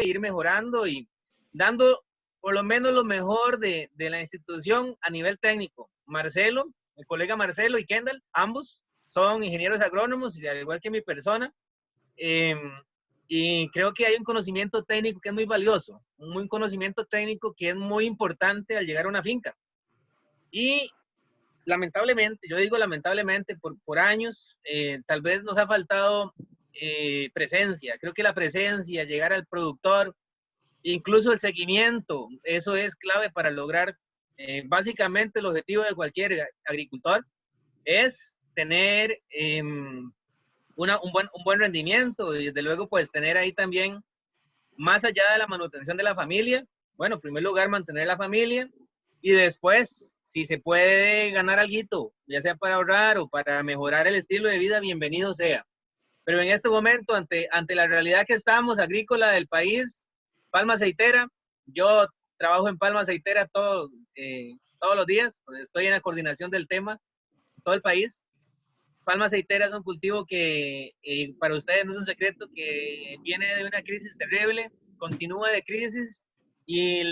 ir mejorando y dando por lo menos lo mejor de la institución a nivel técnico. Marcelo, el colega Marcelo y Kendall, ambos son ingenieros agrónomos, al igual que mi persona. Y creo que hay un conocimiento técnico que es muy valioso, un conocimiento técnico que es muy importante al llegar a una finca. Y lamentablemente, yo digo lamentablemente, por años, tal vez nos ha faltado presencia. Creo que la presencia, llegar al productor, incluso el seguimiento, eso es clave para lograr, básicamente el objetivo de cualquier agricultor es tener un buen rendimiento y desde luego pues tener ahí también, más allá de la manutención de la familia, bueno, en primer lugar mantener la familia y después, si se puede ganar algo, ya sea para ahorrar o para mejorar el estilo de vida, bienvenido sea. Pero en este momento, ante la realidad que estamos, agrícola del país, palma aceitera, yo trabajo en palma aceitera todos los días, pues estoy en la coordinación del tema, todo el país. Palma aceitera es un cultivo que para ustedes no es un secreto, que viene de una crisis terrible, continúa de crisis y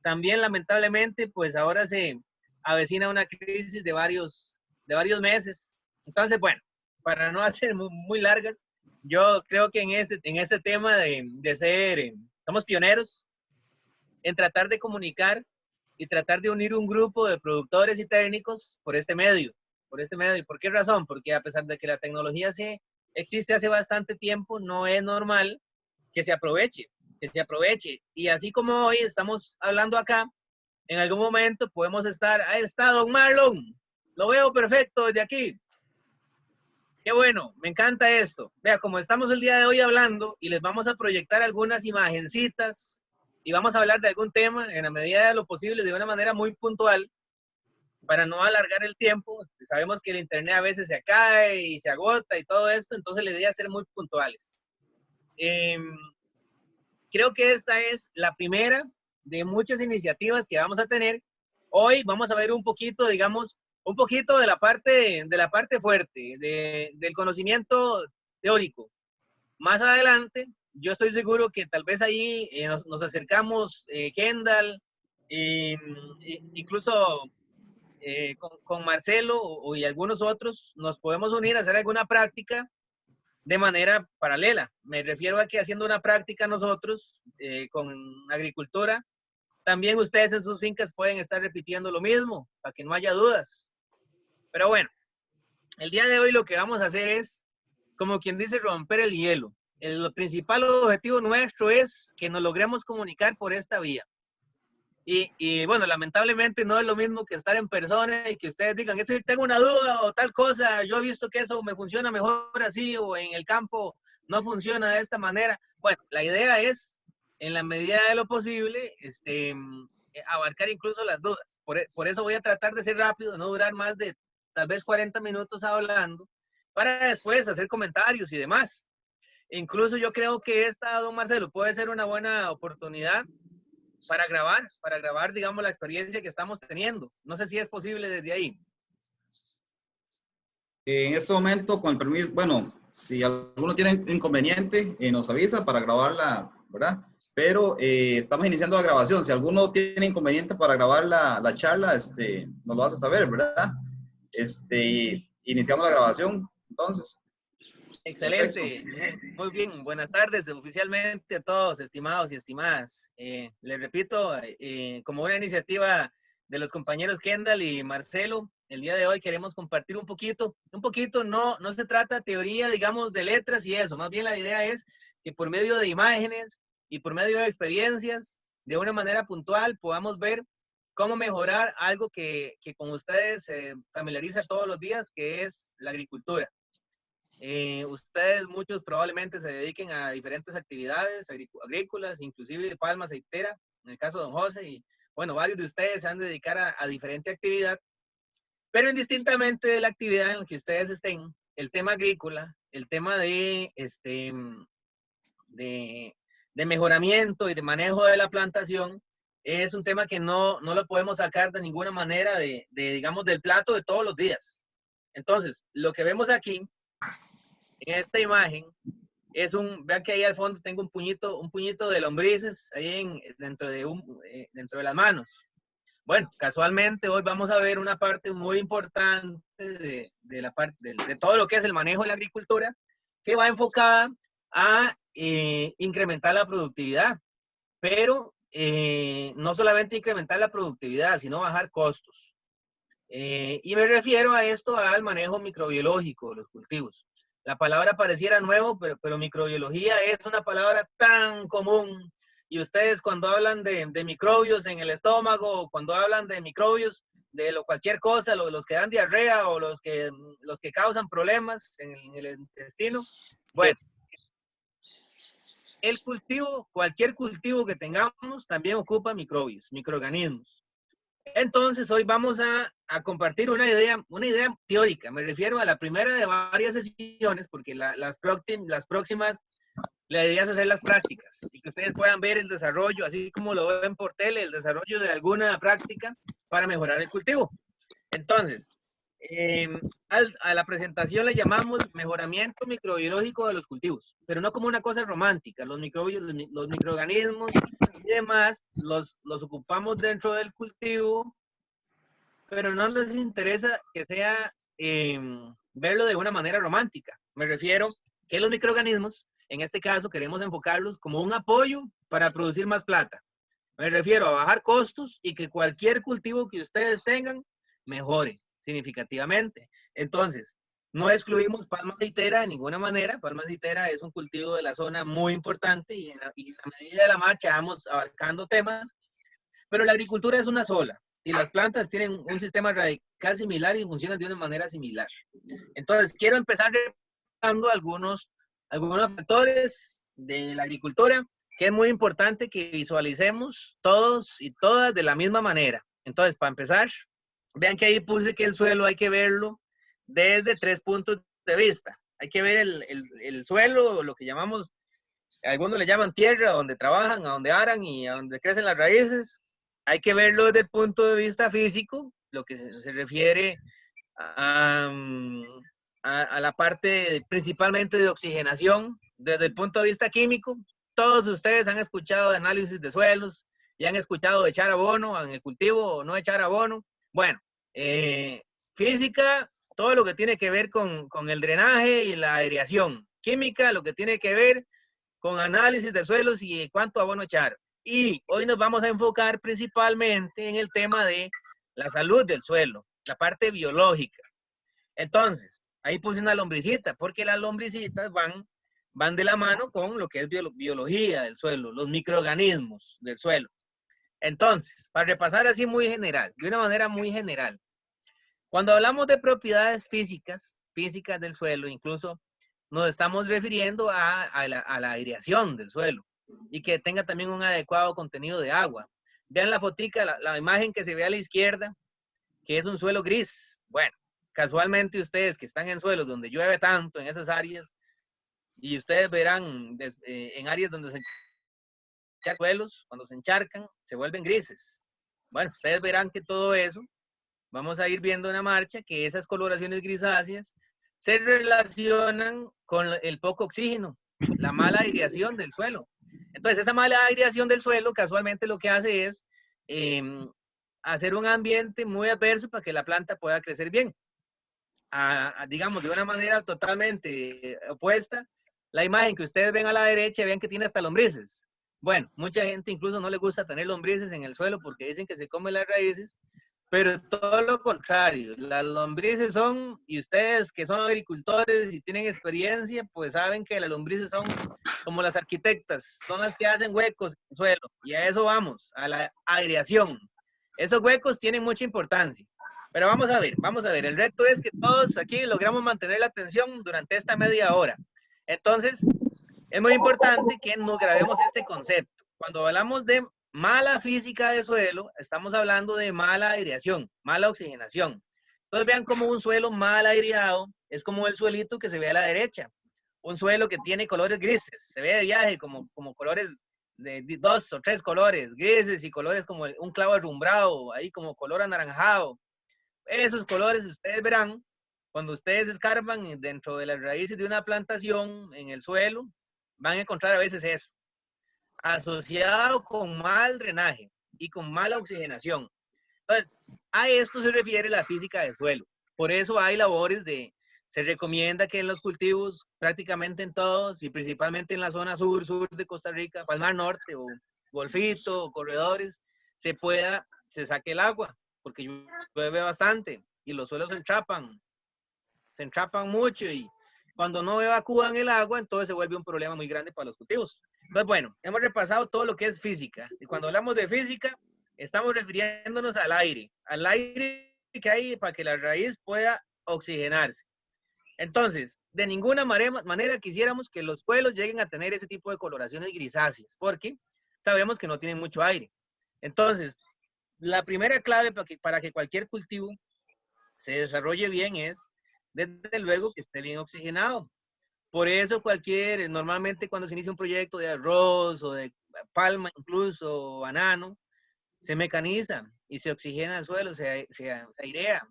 también lamentablemente pues ahora se avecina una crisis de varios meses. Entonces, bueno, para no hacer muy largas, yo creo que en ese tema de ser, somos pioneros en tratar de comunicar y tratar de unir un grupo de productores y técnicos por este medio. ¿Por qué razón? Porque a pesar de que la tecnología existe hace bastante tiempo, no es normal que se aproveche. Y así como hoy estamos hablando acá, en algún momento podemos estar, ahí está Don Marlon, lo veo perfecto desde aquí. Qué bueno, me encanta esto. Vea, como estamos el día de hoy hablando y les vamos a proyectar algunas imagencitas y vamos a hablar de algún tema en la medida de lo posible de una manera muy puntual para no alargar el tiempo. Sabemos que el internet a veces se cae y se agota y todo esto, entonces la idea es ser muy puntuales. Creo que esta es la primera de muchas iniciativas que vamos a tener. Hoy vamos a ver un poquito, digamos, un poquito de la parte fuerte, del conocimiento teórico. Más adelante, yo estoy seguro que tal vez ahí nos acercamos, Kendall, incluso con Marcelo y algunos otros, nos podemos unir a hacer alguna práctica de manera paralela. Me refiero a que haciendo una práctica nosotros con agricultura, también ustedes en sus fincas pueden estar repitiendo lo mismo, para que no haya dudas. Pero bueno, el día de hoy lo que vamos a hacer es, como quien dice, romper el hielo. El principal objetivo nuestro es que nos logremos comunicar por esta vía. Y bueno, lamentablemente no es lo mismo que estar en persona y que ustedes digan, tengo una duda o tal cosa, yo he visto que eso me funciona mejor así o en el campo no funciona de esta manera. Bueno, la idea es, en la medida de lo posible, abarcar incluso las dudas. Por eso voy a tratar de ser rápido, no durar más de tal vez 40 minutos hablando, para después hacer comentarios y demás. Incluso yo creo que esta, don Marcelo, puede ser una buena oportunidad para grabar, digamos, la experiencia que estamos teniendo. No sé si es posible desde ahí. En este momento, con el permiso, bueno, si alguno tiene inconveniente, nos avisa para grabarla, ¿verdad? Pero estamos iniciando la grabación. Si alguno tiene inconveniente para grabar la charla, nos lo hace saber, ¿verdad? Iniciamos la grabación, entonces. Excelente, muy bien, buenas tardes oficialmente a todos, estimados y estimadas. Les repito, como una iniciativa de los compañeros Kendall y Marcelo, el día de hoy queremos compartir un poquito, no se trata de teoría, digamos, de letras y eso, más bien la idea es que por medio de imágenes y por medio de experiencias, de una manera puntual, podamos ver cómo mejorar algo que con ustedes se familiariza todos los días, que es la agricultura. Ustedes muchos probablemente se dediquen a diferentes actividades agrícolas, inclusive de palma aceitera, en el caso de don José, y bueno, varios de ustedes se han de dedicar a diferente actividad, pero indistintamente de la actividad en la que ustedes estén, el tema agrícola, el tema de mejoramiento y de manejo de la plantación, es un tema que no lo podemos sacar de ninguna manera digamos, del plato de todos los días. Entonces, lo que vemos aquí en esta imagen vean que ahí al fondo tengo un puñito de lombrices ahí dentro de las manos. Bueno, casualmente hoy vamos a ver una parte muy importante de todo lo que es el manejo de la agricultura, que va enfocada a incrementar la productividad, pero no solamente incrementar la productividad, sino bajar costos. Y me refiero a esto al manejo microbiológico de los cultivos. La palabra pareciera nuevo, pero microbiología es una palabra tan común. Y ustedes cuando hablan de microbios en el estómago, cuando hablan de microbios de cualquier cosa, los que dan diarrea o los que causan problemas en el intestino, bueno, el cultivo, cualquier cultivo que tengamos, también ocupa microbios, microorganismos. Entonces, hoy vamos a compartir una idea teórica. Me refiero a la primera de varias sesiones, porque las próximas, la idea es hacer las prácticas y que ustedes puedan ver el desarrollo, así como lo ven por tele, el desarrollo de alguna práctica para mejorar el cultivo. Entonces, a la presentación le llamamos mejoramiento microbiológico de los cultivos, pero no como una cosa romántica. Los microbios, los microorganismos y demás los ocupamos dentro del cultivo, pero no nos interesa que sea verlo de una manera romántica. Me refiero que los microorganismos, en este caso, queremos enfocarlos como un apoyo para producir más plata. Me refiero a bajar costos y que cualquier cultivo que ustedes tengan mejore significativamente. Entonces, no excluimos palma aceitera de ninguna manera. Palma aceitera es un cultivo de la zona muy importante y en la medida de la marcha vamos abarcando temas, pero la agricultura es una sola y las plantas tienen un sistema radical similar y funcionan de una manera similar. Entonces, quiero empezar repasando algunos factores de la agricultura que es muy importante que visualicemos todos y todas de la misma manera. Entonces, para empezar, vean que ahí puse que el suelo hay que verlo desde 3 puntos de vista. Hay que ver el suelo, lo que llamamos, algunos le llaman tierra, donde trabajan, a donde aran y a donde crecen las raíces. Hay que verlo desde el punto de vista físico, lo que se refiere a la parte principalmente de oxigenación. Desde el punto de vista químico, todos ustedes han escuchado de análisis de suelos y han escuchado de echar abono en el cultivo o no echar abono. Bueno, física, todo lo que tiene que ver con el drenaje y la aireación. Química, lo que tiene que ver con análisis de suelos y cuánto abono echar. Y hoy nos vamos a enfocar principalmente en el tema de la salud del suelo, la parte biológica. Entonces, ahí puse una lombricita, porque las lombricitas van de la mano con lo que es biología del suelo, los microorganismos del suelo. Entonces, para repasar así muy general, de una manera muy general, cuando hablamos de propiedades físicas del suelo, incluso nos estamos refiriendo a la aireación del suelo y que tenga también un adecuado contenido de agua. Vean la fotica, la imagen que se ve a la izquierda, que es un suelo gris. Bueno, casualmente ustedes que están en suelos donde llueve tanto en esas áreas, y ustedes verán en áreas donde se encharcan suelos, cuando se encharcan, se vuelven grises. Bueno, ustedes verán que todo eso, vamos a ir viendo en la marcha, que esas coloraciones grisáceas se relacionan con el poco oxígeno, la mala aireación del suelo. Entonces, esa mala aireación del suelo casualmente lo que hace es hacer un ambiente muy adverso para que la planta pueda crecer bien. Digamos, de una manera totalmente opuesta, la imagen que ustedes ven a la derecha, ven que tiene hasta lombrices. Bueno, mucha gente incluso no le gusta tener lombrices en el suelo porque dicen que se comen las raíces, pero todo lo contrario, las lombrices son, y ustedes que son agricultores y tienen experiencia, pues saben que las lombrices son como las arquitectas, son las que hacen huecos en el suelo, y a eso vamos, a la aireación. Esos huecos tienen mucha importancia. Pero vamos a ver, el reto es que todos aquí logramos mantener la atención durante esta media hora. Entonces, es muy importante que nos grabemos este concepto. Cuando hablamos de mala física de suelo, estamos hablando de mala aireación, mala oxigenación. Entonces vean como un suelo mal aireado es como el suelito que se ve a la derecha. Un suelo que tiene colores grises, se ve de viaje como colores de 2 o 3 colores, grises y colores como un clavo arrumbrado, ahí como color anaranjado. Esos colores ustedes verán cuando ustedes escarban dentro de las raíces de una plantación en el suelo, van a encontrar a veces eso, asociado con mal drenaje y con mala oxigenación. Entonces, a esto se refiere la física del suelo. Por eso hay labores se recomienda que en los cultivos, prácticamente en todos, y principalmente en la zona sur de Costa Rica, Palmar Norte o Golfito o corredores, se saque el agua, porque llueve bastante y los suelos se entrapan mucho, y cuando no evacúan el agua, entonces se vuelve un problema muy grande para los cultivos. Entonces, bueno, hemos repasado todo lo que es física. Y cuando hablamos de física, estamos refiriéndonos al aire que hay para que la raíz pueda oxigenarse. Entonces, de ninguna manera quisiéramos que los suelos lleguen a tener ese tipo de coloraciones grisáceas, porque sabemos que no tienen mucho aire. Entonces, la primera clave para que cualquier cultivo se desarrolle bien es, desde luego, que esté bien oxigenado. Por eso normalmente cuando se inicia un proyecto de arroz o de palma incluso, o banano, se mecaniza y se oxigena el suelo, se airea,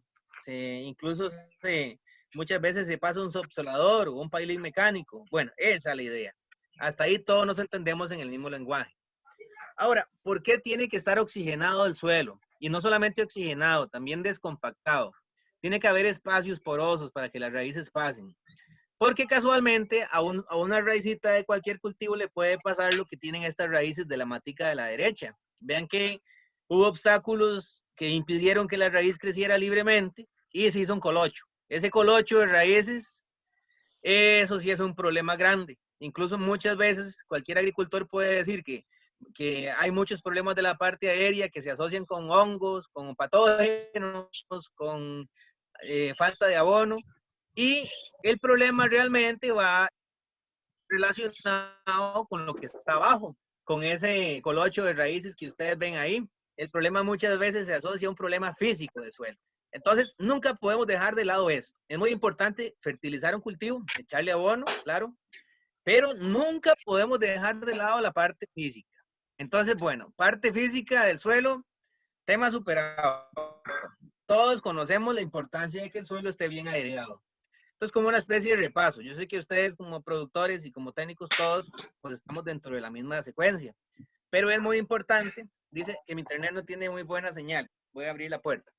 incluso muchas veces se pasa un subsolador o un piling mecánico. Bueno, esa es la idea. Hasta ahí todos nos entendemos en el mismo lenguaje. Ahora, ¿por qué tiene que estar oxigenado el suelo? Y no solamente oxigenado, también descompactado. Tiene que haber espacios porosos para que las raíces pasen. Porque casualmente a una raicita de cualquier cultivo le puede pasar lo que tienen estas raíces de la matica de la derecha. Vean que hubo obstáculos que impidieron que la raíz creciera libremente y se hizo un colocho. Ese colocho de raíces, eso sí es un problema grande. Incluso muchas veces cualquier agricultor puede decir que hay muchos problemas de la parte aérea que se asocian con hongos, con patógenos, con falta de abono. Y el problema realmente va relacionado con lo que está abajo, con ese colocho de raíces que ustedes ven ahí. El problema muchas veces se asocia a un problema físico de suelo. Entonces, nunca podemos dejar de lado eso. Es muy importante fertilizar un cultivo, echarle abono, claro, pero nunca podemos dejar de lado la parte física. Entonces, bueno, parte física del suelo, tema superado. Todos conocemos la importancia de que el suelo esté bien aireado. Entonces, como una especie de repaso. Yo sé que ustedes como productores y como técnicos todos, pues estamos dentro de la misma secuencia. Pero es muy importante. Dice que mi internet no tiene muy buena señal. Voy a abrir la puerta.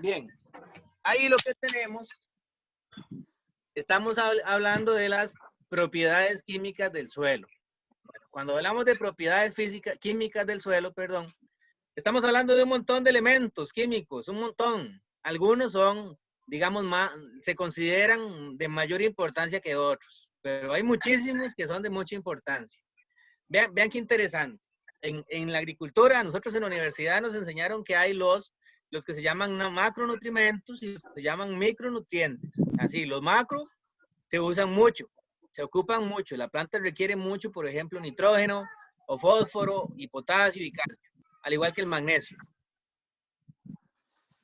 Bien. Ahí lo que tenemos, estamos hablando de las propiedades químicas del suelo. Bueno, cuando hablamos de propiedades químicas del suelo, perdón, estamos hablando de un montón de elementos químicos, un montón. Algunos son, digamos, se consideran de mayor importancia que otros, pero hay muchísimos que son de mucha importancia. Vean qué interesante. En la agricultura, nosotros en la universidad nos enseñaron que hay los que se llaman macronutrientes y los que se llaman micronutrientes. Así, los macro se usan mucho, se ocupan mucho. La planta requiere mucho, por ejemplo, nitrógeno o fósforo y potasio y calcio, al igual que el magnesio.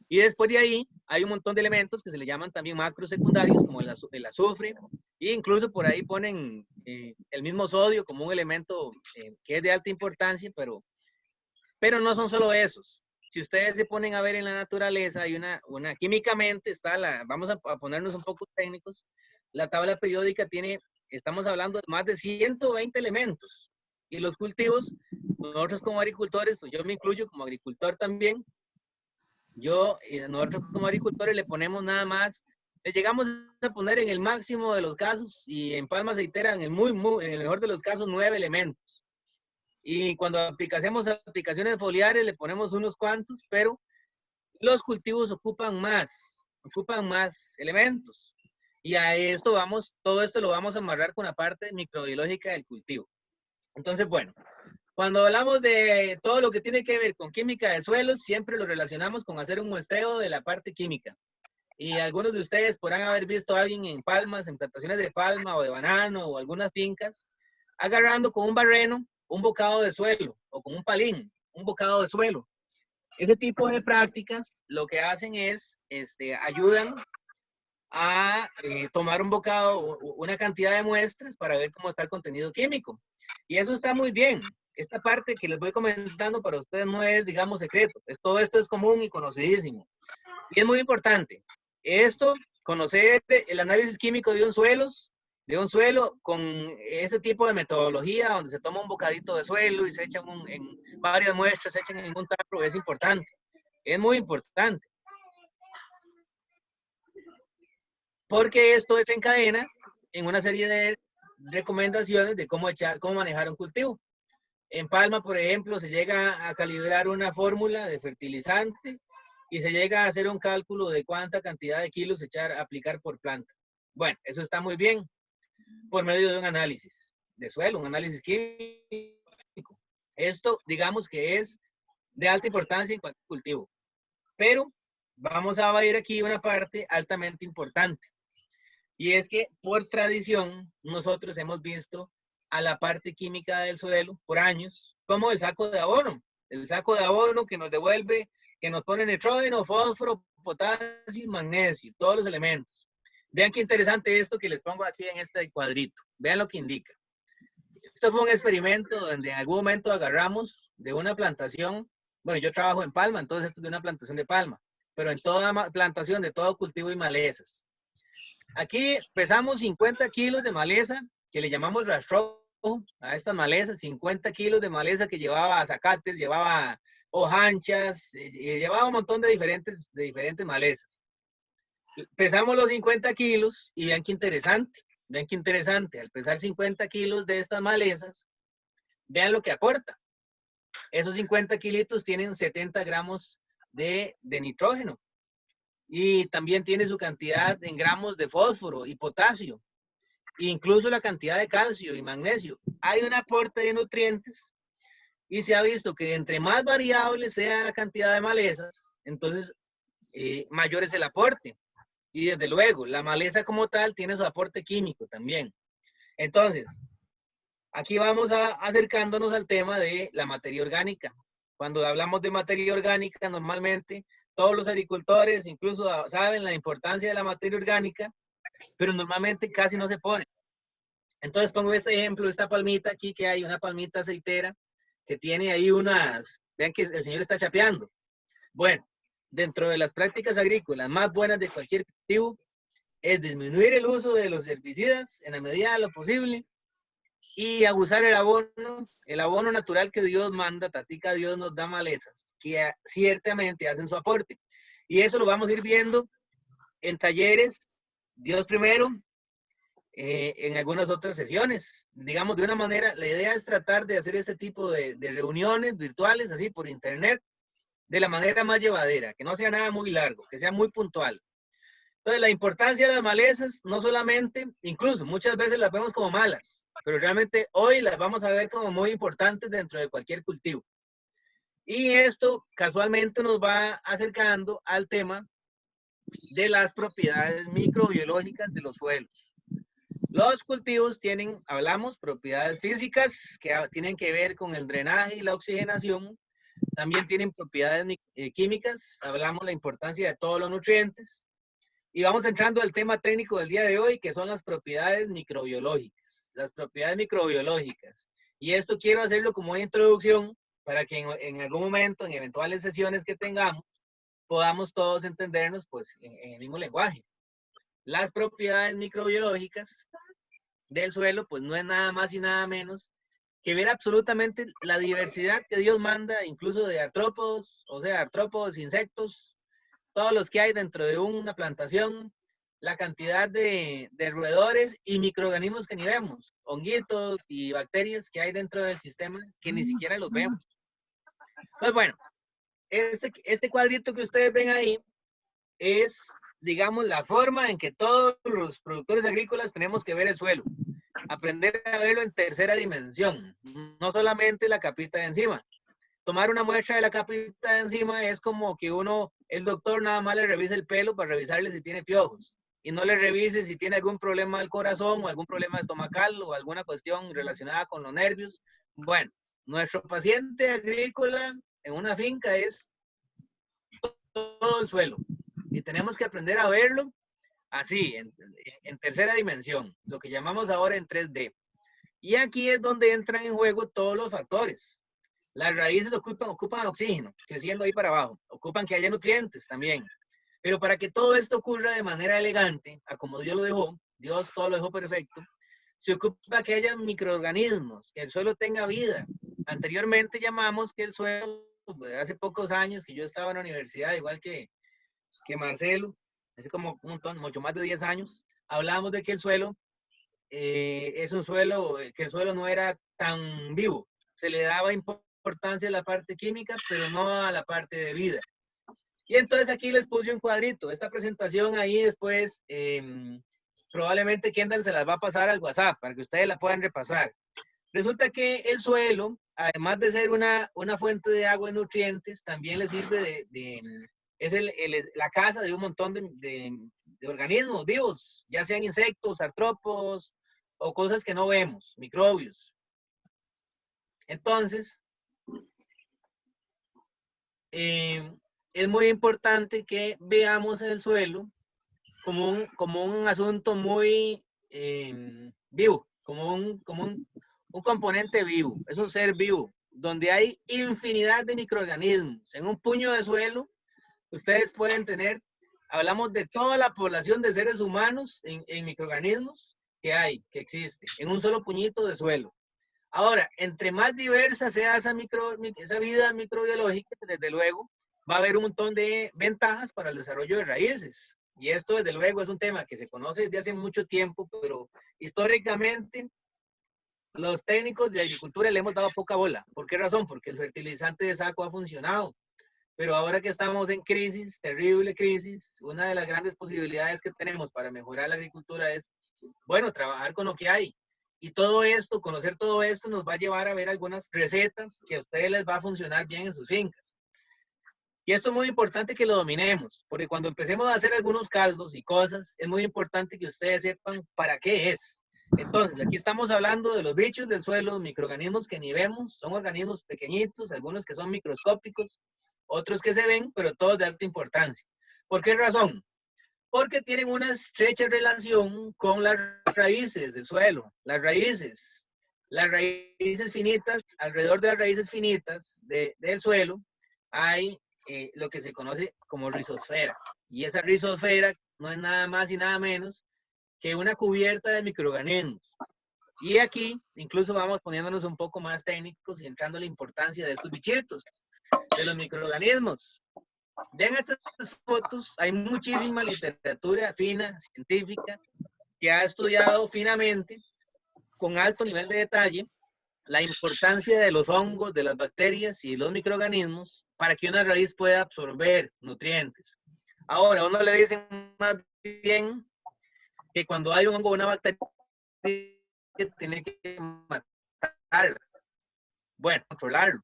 Y después de ahí hay un montón de elementos que se le llaman también macrosecundarios, como el azufre, e incluso por ahí ponen el mismo sodio como un elemento que es de alta importancia, pero no son solo esos. Si ustedes se ponen a ver en la naturaleza, hay químicamente vamos a ponernos un poco técnicos, la tabla periódica estamos hablando de más de 120 elementos. Y los cultivos, nosotros como agricultores, pues yo me incluyo como agricultor también, nosotros como agricultores le ponemos nada más, le llegamos a poner en el máximo de los casos y en palma aceitera en el mejor de los casos 9 elementos. Y cuando hacemos aplicaciones foliares le ponemos unos cuantos, pero los cultivos ocupan más elementos. Y a esto todo esto lo vamos a amarrar con la parte microbiológica del cultivo. Entonces, bueno, cuando hablamos de todo lo que tiene que ver con química de suelos, siempre lo relacionamos con hacer un muestreo de la parte química. Y algunos de ustedes podrán haber visto a alguien en palmas, en plantaciones de palma o de banano o algunas fincas, agarrando con un barreno un bocado de suelo o con un palín, un bocado de suelo. Ese tipo de prácticas lo que hacen es, ayudan a tomar un bocado, una cantidad de muestras para ver cómo está el contenido químico. Y eso está muy bien. Esta parte que les voy comentando para ustedes no es, digamos, secreto. Todo esto es común y conocidísimo. Y es muy importante. Conocer el análisis químico de un suelo de un suelo con ese tipo de metodología donde se toma un bocadito de suelo y se echan en varias muestras, se echan en un tarro, es importante, es muy importante. Porque esto desencadena en una serie de recomendaciones de cómo manejar un cultivo. En Palma, por ejemplo, se llega a calibrar una fórmula de fertilizante y se llega a hacer un cálculo de cuánta cantidad de kilos aplicar por planta. Bueno, eso está muy bien por medio de un análisis de suelo, un análisis químico. Esto, digamos que es de alta importancia en cualquier cultivo. Pero vamos a ver aquí una parte altamente importante. Y es que por tradición nosotros hemos visto a la parte química del suelo por años como el saco de abono. El saco de abono que nos devuelve, que nos pone nitrógeno, fósforo, potasio y magnesio, todos los elementos. Vean qué interesante esto que les pongo aquí en este cuadrito. Vean lo que indica. Esto fue un experimento donde en algún momento agarramos de una plantación. Bueno, yo trabajo en palma, entonces esto es de una plantación de palma, pero en toda plantación de todo cultivo y malezas. Aquí pesamos 50 kilos de maleza, que le llamamos rastrojo a estas malezas, 50 kilos de maleza que llevaba zacates, llevaba hojanchas, llevaba un montón de diferentes malezas. Pesamos los 50 kilos y vean qué interesante, al pesar 50 kilos de estas malezas, vean lo que aporta. Esos 50 kilitos tienen 70 gramos de nitrógeno. Y también tiene su cantidad en gramos de fósforo y potasio, incluso la cantidad de calcio y magnesio. Hay un aporte de nutrientes y se ha visto que entre más variable sea la cantidad de malezas, entonces mayor es el aporte. Y desde luego, la maleza como tal tiene su aporte químico también. Entonces, aquí vamos acercándonos al tema de la materia orgánica. Cuando hablamos de materia orgánica, normalmente todos los agricultores incluso saben la importancia de la materia orgánica, pero normalmente casi no se pone. Entonces pongo este ejemplo, esta palmita aquí que hay, una palmita aceitera que tiene ahí vean que el señor está chapeando. Bueno, dentro de las prácticas agrícolas más buenas de cualquier cultivo es disminuir el uso de los herbicidas en la medida de lo posible y abusar el abono natural que Dios manda. Tatica Dios nos da malezas que ciertamente hacen su aporte. Y eso lo vamos a ir viendo en talleres, Dios primero, en algunas otras sesiones. Digamos, de una manera, la idea es tratar de hacer ese tipo de reuniones virtuales, así por internet, de la manera más llevadera, que no sea nada muy largo, que sea muy puntual. Entonces, la importancia de las malezas, no solamente, incluso muchas veces las vemos como malas, pero realmente hoy las vamos a ver como muy importantes dentro de cualquier cultivo. Y esto casualmente nos va acercando al tema de las propiedades microbiológicas de los suelos. Los cultivos hablamos, propiedades físicas que tienen que ver con el drenaje y la oxigenación. También tienen propiedades químicas, hablamos la importancia de todos los nutrientes. Y vamos entrando al tema técnico del día de hoy, que son las propiedades microbiológicas. Las propiedades microbiológicas. Y esto quiero hacerlo como una introducción para que en algún momento, en eventuales sesiones que tengamos, podamos todos entendernos pues en el mismo lenguaje. Las propiedades microbiológicas del suelo pues no es nada más y nada menos que ver absolutamente la diversidad que Dios manda, incluso de artrópodos, o sea, artrópodos, insectos, todos los que hay dentro de una plantación, la cantidad de roedores y microorganismos que ni vemos, honguitos y bacterias que hay dentro del sistema que ni siquiera los vemos. Entonces, bueno, este cuadrito que ustedes ven ahí es, digamos, la forma en que todos los productores agrícolas tenemos que ver el suelo. Aprender a verlo en tercera dimensión, no solamente la capita de encima. Tomar una muestra de la capita de encima es como que el doctor nada más le revisa el pelo para revisarle si tiene piojos y no le revise si tiene algún problema del corazón o algún problema estomacal o alguna cuestión relacionada con los nervios. Bueno, nuestro paciente agrícola en una finca es todo el suelo y tenemos que aprender a verlo así, en tercera dimensión, lo que llamamos ahora en 3D. Y aquí es donde entran en juego todos los factores. Las raíces ocupan oxígeno, creciendo ahí para abajo. Ocupan que haya nutrientes también. Pero para que todo esto ocurra de manera elegante, a como Dios lo dejó, Dios todo lo dejó perfecto, se ocupa que haya microorganismos, que el suelo tenga vida. Anteriormente llamamos que el suelo, hace pocos años que yo estaba en la universidad, igual que Marcelo, hace como un montón, mucho más de 10 años, hablábamos de que el suelo es un suelo, que el suelo no era tan vivo. Se le daba importancia a la parte química, pero no a la parte de vida. Y entonces aquí les puse un cuadrito. Esta presentación ahí después, probablemente Kendall se las va a pasar al WhatsApp para que ustedes la puedan repasar. Resulta que el suelo, además de ser una fuente de agua y nutrientes, también le sirve es la casa de un montón de organismos vivos, ya sean insectos, artrópodos o cosas que no vemos, microbios. Entonces, es muy importante que veamos el suelo como un asunto muy vivo, como un componente vivo, es un ser vivo, donde hay infinidad de microorganismos. En un puño de suelo, ustedes pueden tener, hablamos de toda la población de seres humanos en microorganismos que existe, en un solo puñito de suelo. Ahora, entre más diversa sea esa vida microbiológica, desde luego, va a haber un montón de ventajas para el desarrollo de raíces. Y esto, desde luego, es un tema que se conoce desde hace mucho tiempo, pero históricamente los técnicos de agricultura le hemos dado poca bola. ¿Por qué razón? Porque el fertilizante de saco ha funcionado. Pero ahora que estamos en crisis, terrible crisis, una de las grandes posibilidades que tenemos para mejorar la agricultura es, bueno, trabajar con lo que hay. Y todo esto, conocer todo esto, nos va a llevar a ver algunas recetas que a ustedes les va a funcionar bien en sus fincas. Y esto es muy importante que lo dominemos, porque cuando empecemos a hacer algunos caldos y cosas, es muy importante que ustedes sepan para qué es. Entonces, aquí estamos hablando de los bichos del suelo, microorganismos que ni vemos, son organismos pequeñitos, algunos que son microscópicos, otros que se ven, pero todos de alta importancia. ¿Por qué razón? Porque tienen una estrecha relación con las raíces del suelo. Las raíces finitas, alrededor de las raíces finitas del suelo, hay lo que se conoce como rizosfera. Y esa rizosfera no es nada más y nada menos que una cubierta de microorganismos. Y aquí incluso vamos poniéndonos un poco más técnicos y entrando a la importancia de estos bichitos, de los microorganismos. Vean estas fotos, hay muchísima literatura fina, científica, que ha estudiado finamente, con alto nivel de detalle, la importancia de los hongos, de las bacterias y los microorganismos para que una raíz pueda absorber nutrientes. Ahora, uno le dice más bien que cuando hay un hongo o una bacteria, tiene que matarla. Bueno, controlarlo.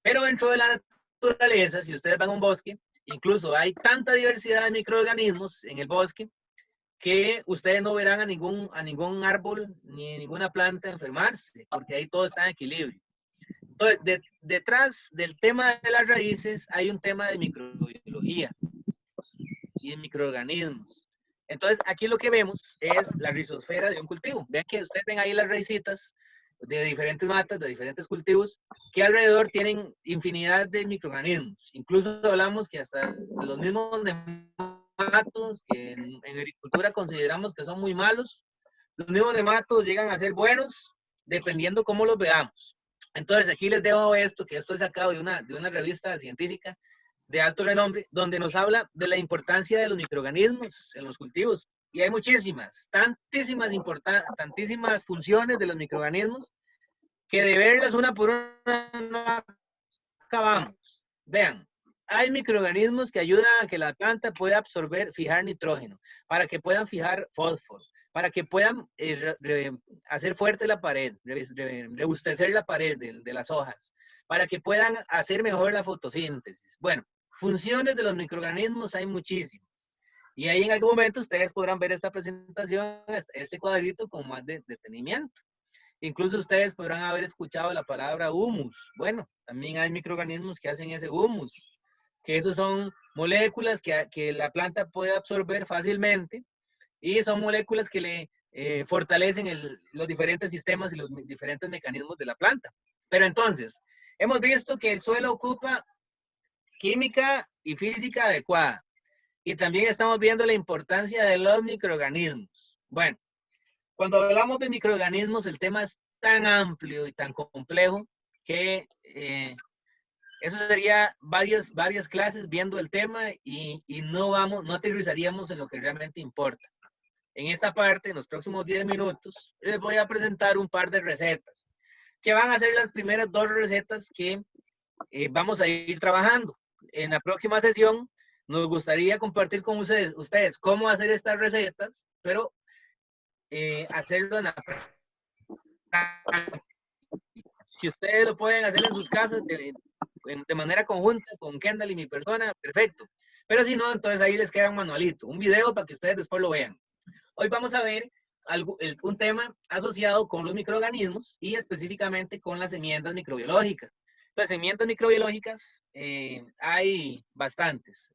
Pero dentro de la naturaleza, si ustedes van a un bosque, incluso hay tanta diversidad de microorganismos en el bosque que ustedes no verán a ningún árbol ni ninguna planta enfermarse, porque ahí todo está en equilibrio. Entonces, detrás del tema de las raíces hay un tema de microbiología y de microorganismos. Entonces, aquí lo que vemos es la rizosfera de un cultivo. Vean que ustedes ven ahí las raícitas de diferentes matas, de diferentes cultivos, que alrededor tienen infinidad de microorganismos. Incluso hablamos que hasta los mismos nematos que en agricultura consideramos que son muy malos, los mismos nematos llegan a ser buenos dependiendo cómo los veamos. Entonces aquí les dejo esto, que esto es sacado de una revista científica de alto renombre, donde nos habla de la importancia de los microorganismos en los cultivos. Y hay muchísimas, tantísimas funciones de los microorganismos que de verlas una por una no acabamos. Vean, hay microorganismos que ayudan a que la planta pueda absorber, fijar nitrógeno, para que puedan fijar fósforo, para que puedan hacer fuerte la pared, rebustecer la pared de las hojas, para que puedan hacer mejor la fotosíntesis. Bueno, funciones de los microorganismos hay muchísimas. Y ahí en algún momento ustedes podrán ver esta presentación, este cuadrito con más detenimiento. Incluso ustedes podrán haber escuchado la palabra humus. Bueno, también hay microorganismos que hacen ese humus, que esos son moléculas que la planta puede absorber fácilmente y son moléculas que le fortalecen los diferentes sistemas y los diferentes mecanismos de la planta. Pero entonces, hemos visto que el suelo ocupa química y física adecuada. Y también estamos viendo la importancia de los microorganismos. Bueno, Cuando hablamos de microorganismos, el tema es tan amplio y tan complejo que eso sería varias clases viendo el tema y no aterrizaríamos en lo que realmente importa. En esta parte, en los próximos 10 minutos, les voy a presentar un par de recetas, que van a ser las primeras 2 recetas que vamos a ir trabajando. En la próxima sesión, nos gustaría compartir con ustedes cómo hacer estas recetas, pero hacerlo en la práctica. Si ustedes lo pueden hacer en sus casas de manera conjunta con Kendall y mi persona, perfecto. Pero si no, entonces ahí les queda un manualito, un video para que ustedes después lo vean. Hoy vamos a ver un tema asociado con los microorganismos y específicamente con las enmiendas microbiológicas. Las enmiendas microbiológicas hay bastantes.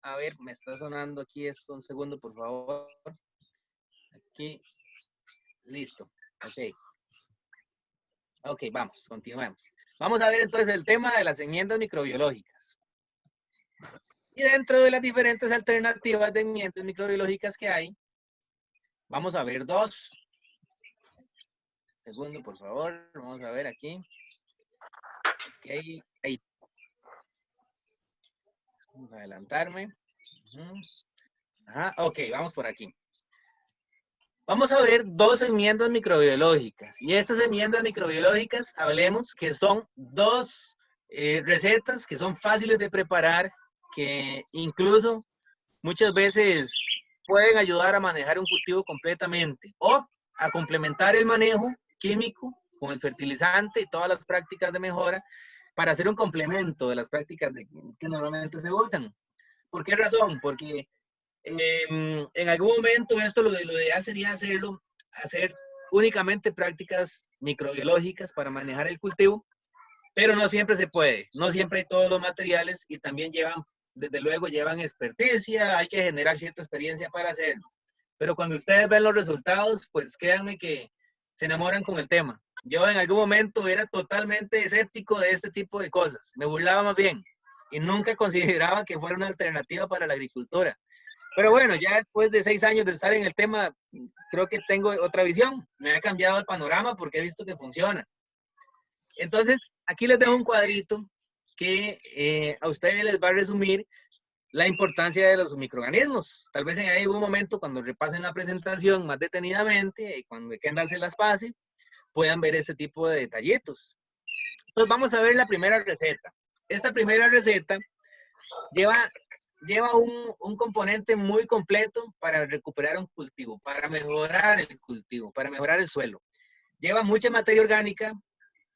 A ver, me está sonando aquí esto, un segundo, por favor. Aquí, listo, ok. Ok, vamos, continuemos. Vamos a ver entonces el tema de las enmiendas microbiológicas. Y dentro de las diferentes alternativas de enmiendas microbiológicas que hay, vamos a ver 2. Segundo, por favor. Vamos a ver aquí. Ok, ahí. Vamos a adelantarme. Ajá, ok, vamos por aquí. Vamos a ver 2 enmiendas microbiológicas. Y estas enmiendas microbiológicas, hablemos que son 2 recetas que son fáciles de preparar, que incluso muchas veces pueden ayudar a manejar un cultivo completamente o a complementar el manejo químico con el fertilizante y todas las prácticas de mejora para hacer un complemento de las prácticas que normalmente se usan. ¿Por qué razón? Porque en algún momento esto lo ideal sería hacer únicamente prácticas microbiológicas para manejar el cultivo, pero no siempre se puede, no siempre hay todos los materiales y también desde luego llevan experticia, hay que generar cierta experiencia para hacerlo. Pero cuando ustedes ven los resultados, pues créanme que se enamoran con el tema. Yo en algún momento era totalmente escéptico de este tipo de cosas, me burlaba más bien y nunca consideraba que fuera una alternativa para la agricultura. Pero bueno, ya después de 6 años de estar en el tema, creo que tengo otra visión. Me ha cambiado el panorama porque he visto que funciona. Entonces, aquí les dejo un cuadrito que a ustedes les va a resumir la importancia de los microorganismos. Tal vez en algún momento, cuando repasen la presentación más detenidamente, y cuando Kendall se las pase, puedan ver este tipo de detallitos. Entonces, vamos a ver la primera receta. Esta primera receta lleva un componente muy completo para recuperar un cultivo, para mejorar el cultivo, para mejorar el suelo. Lleva mucha materia orgánica,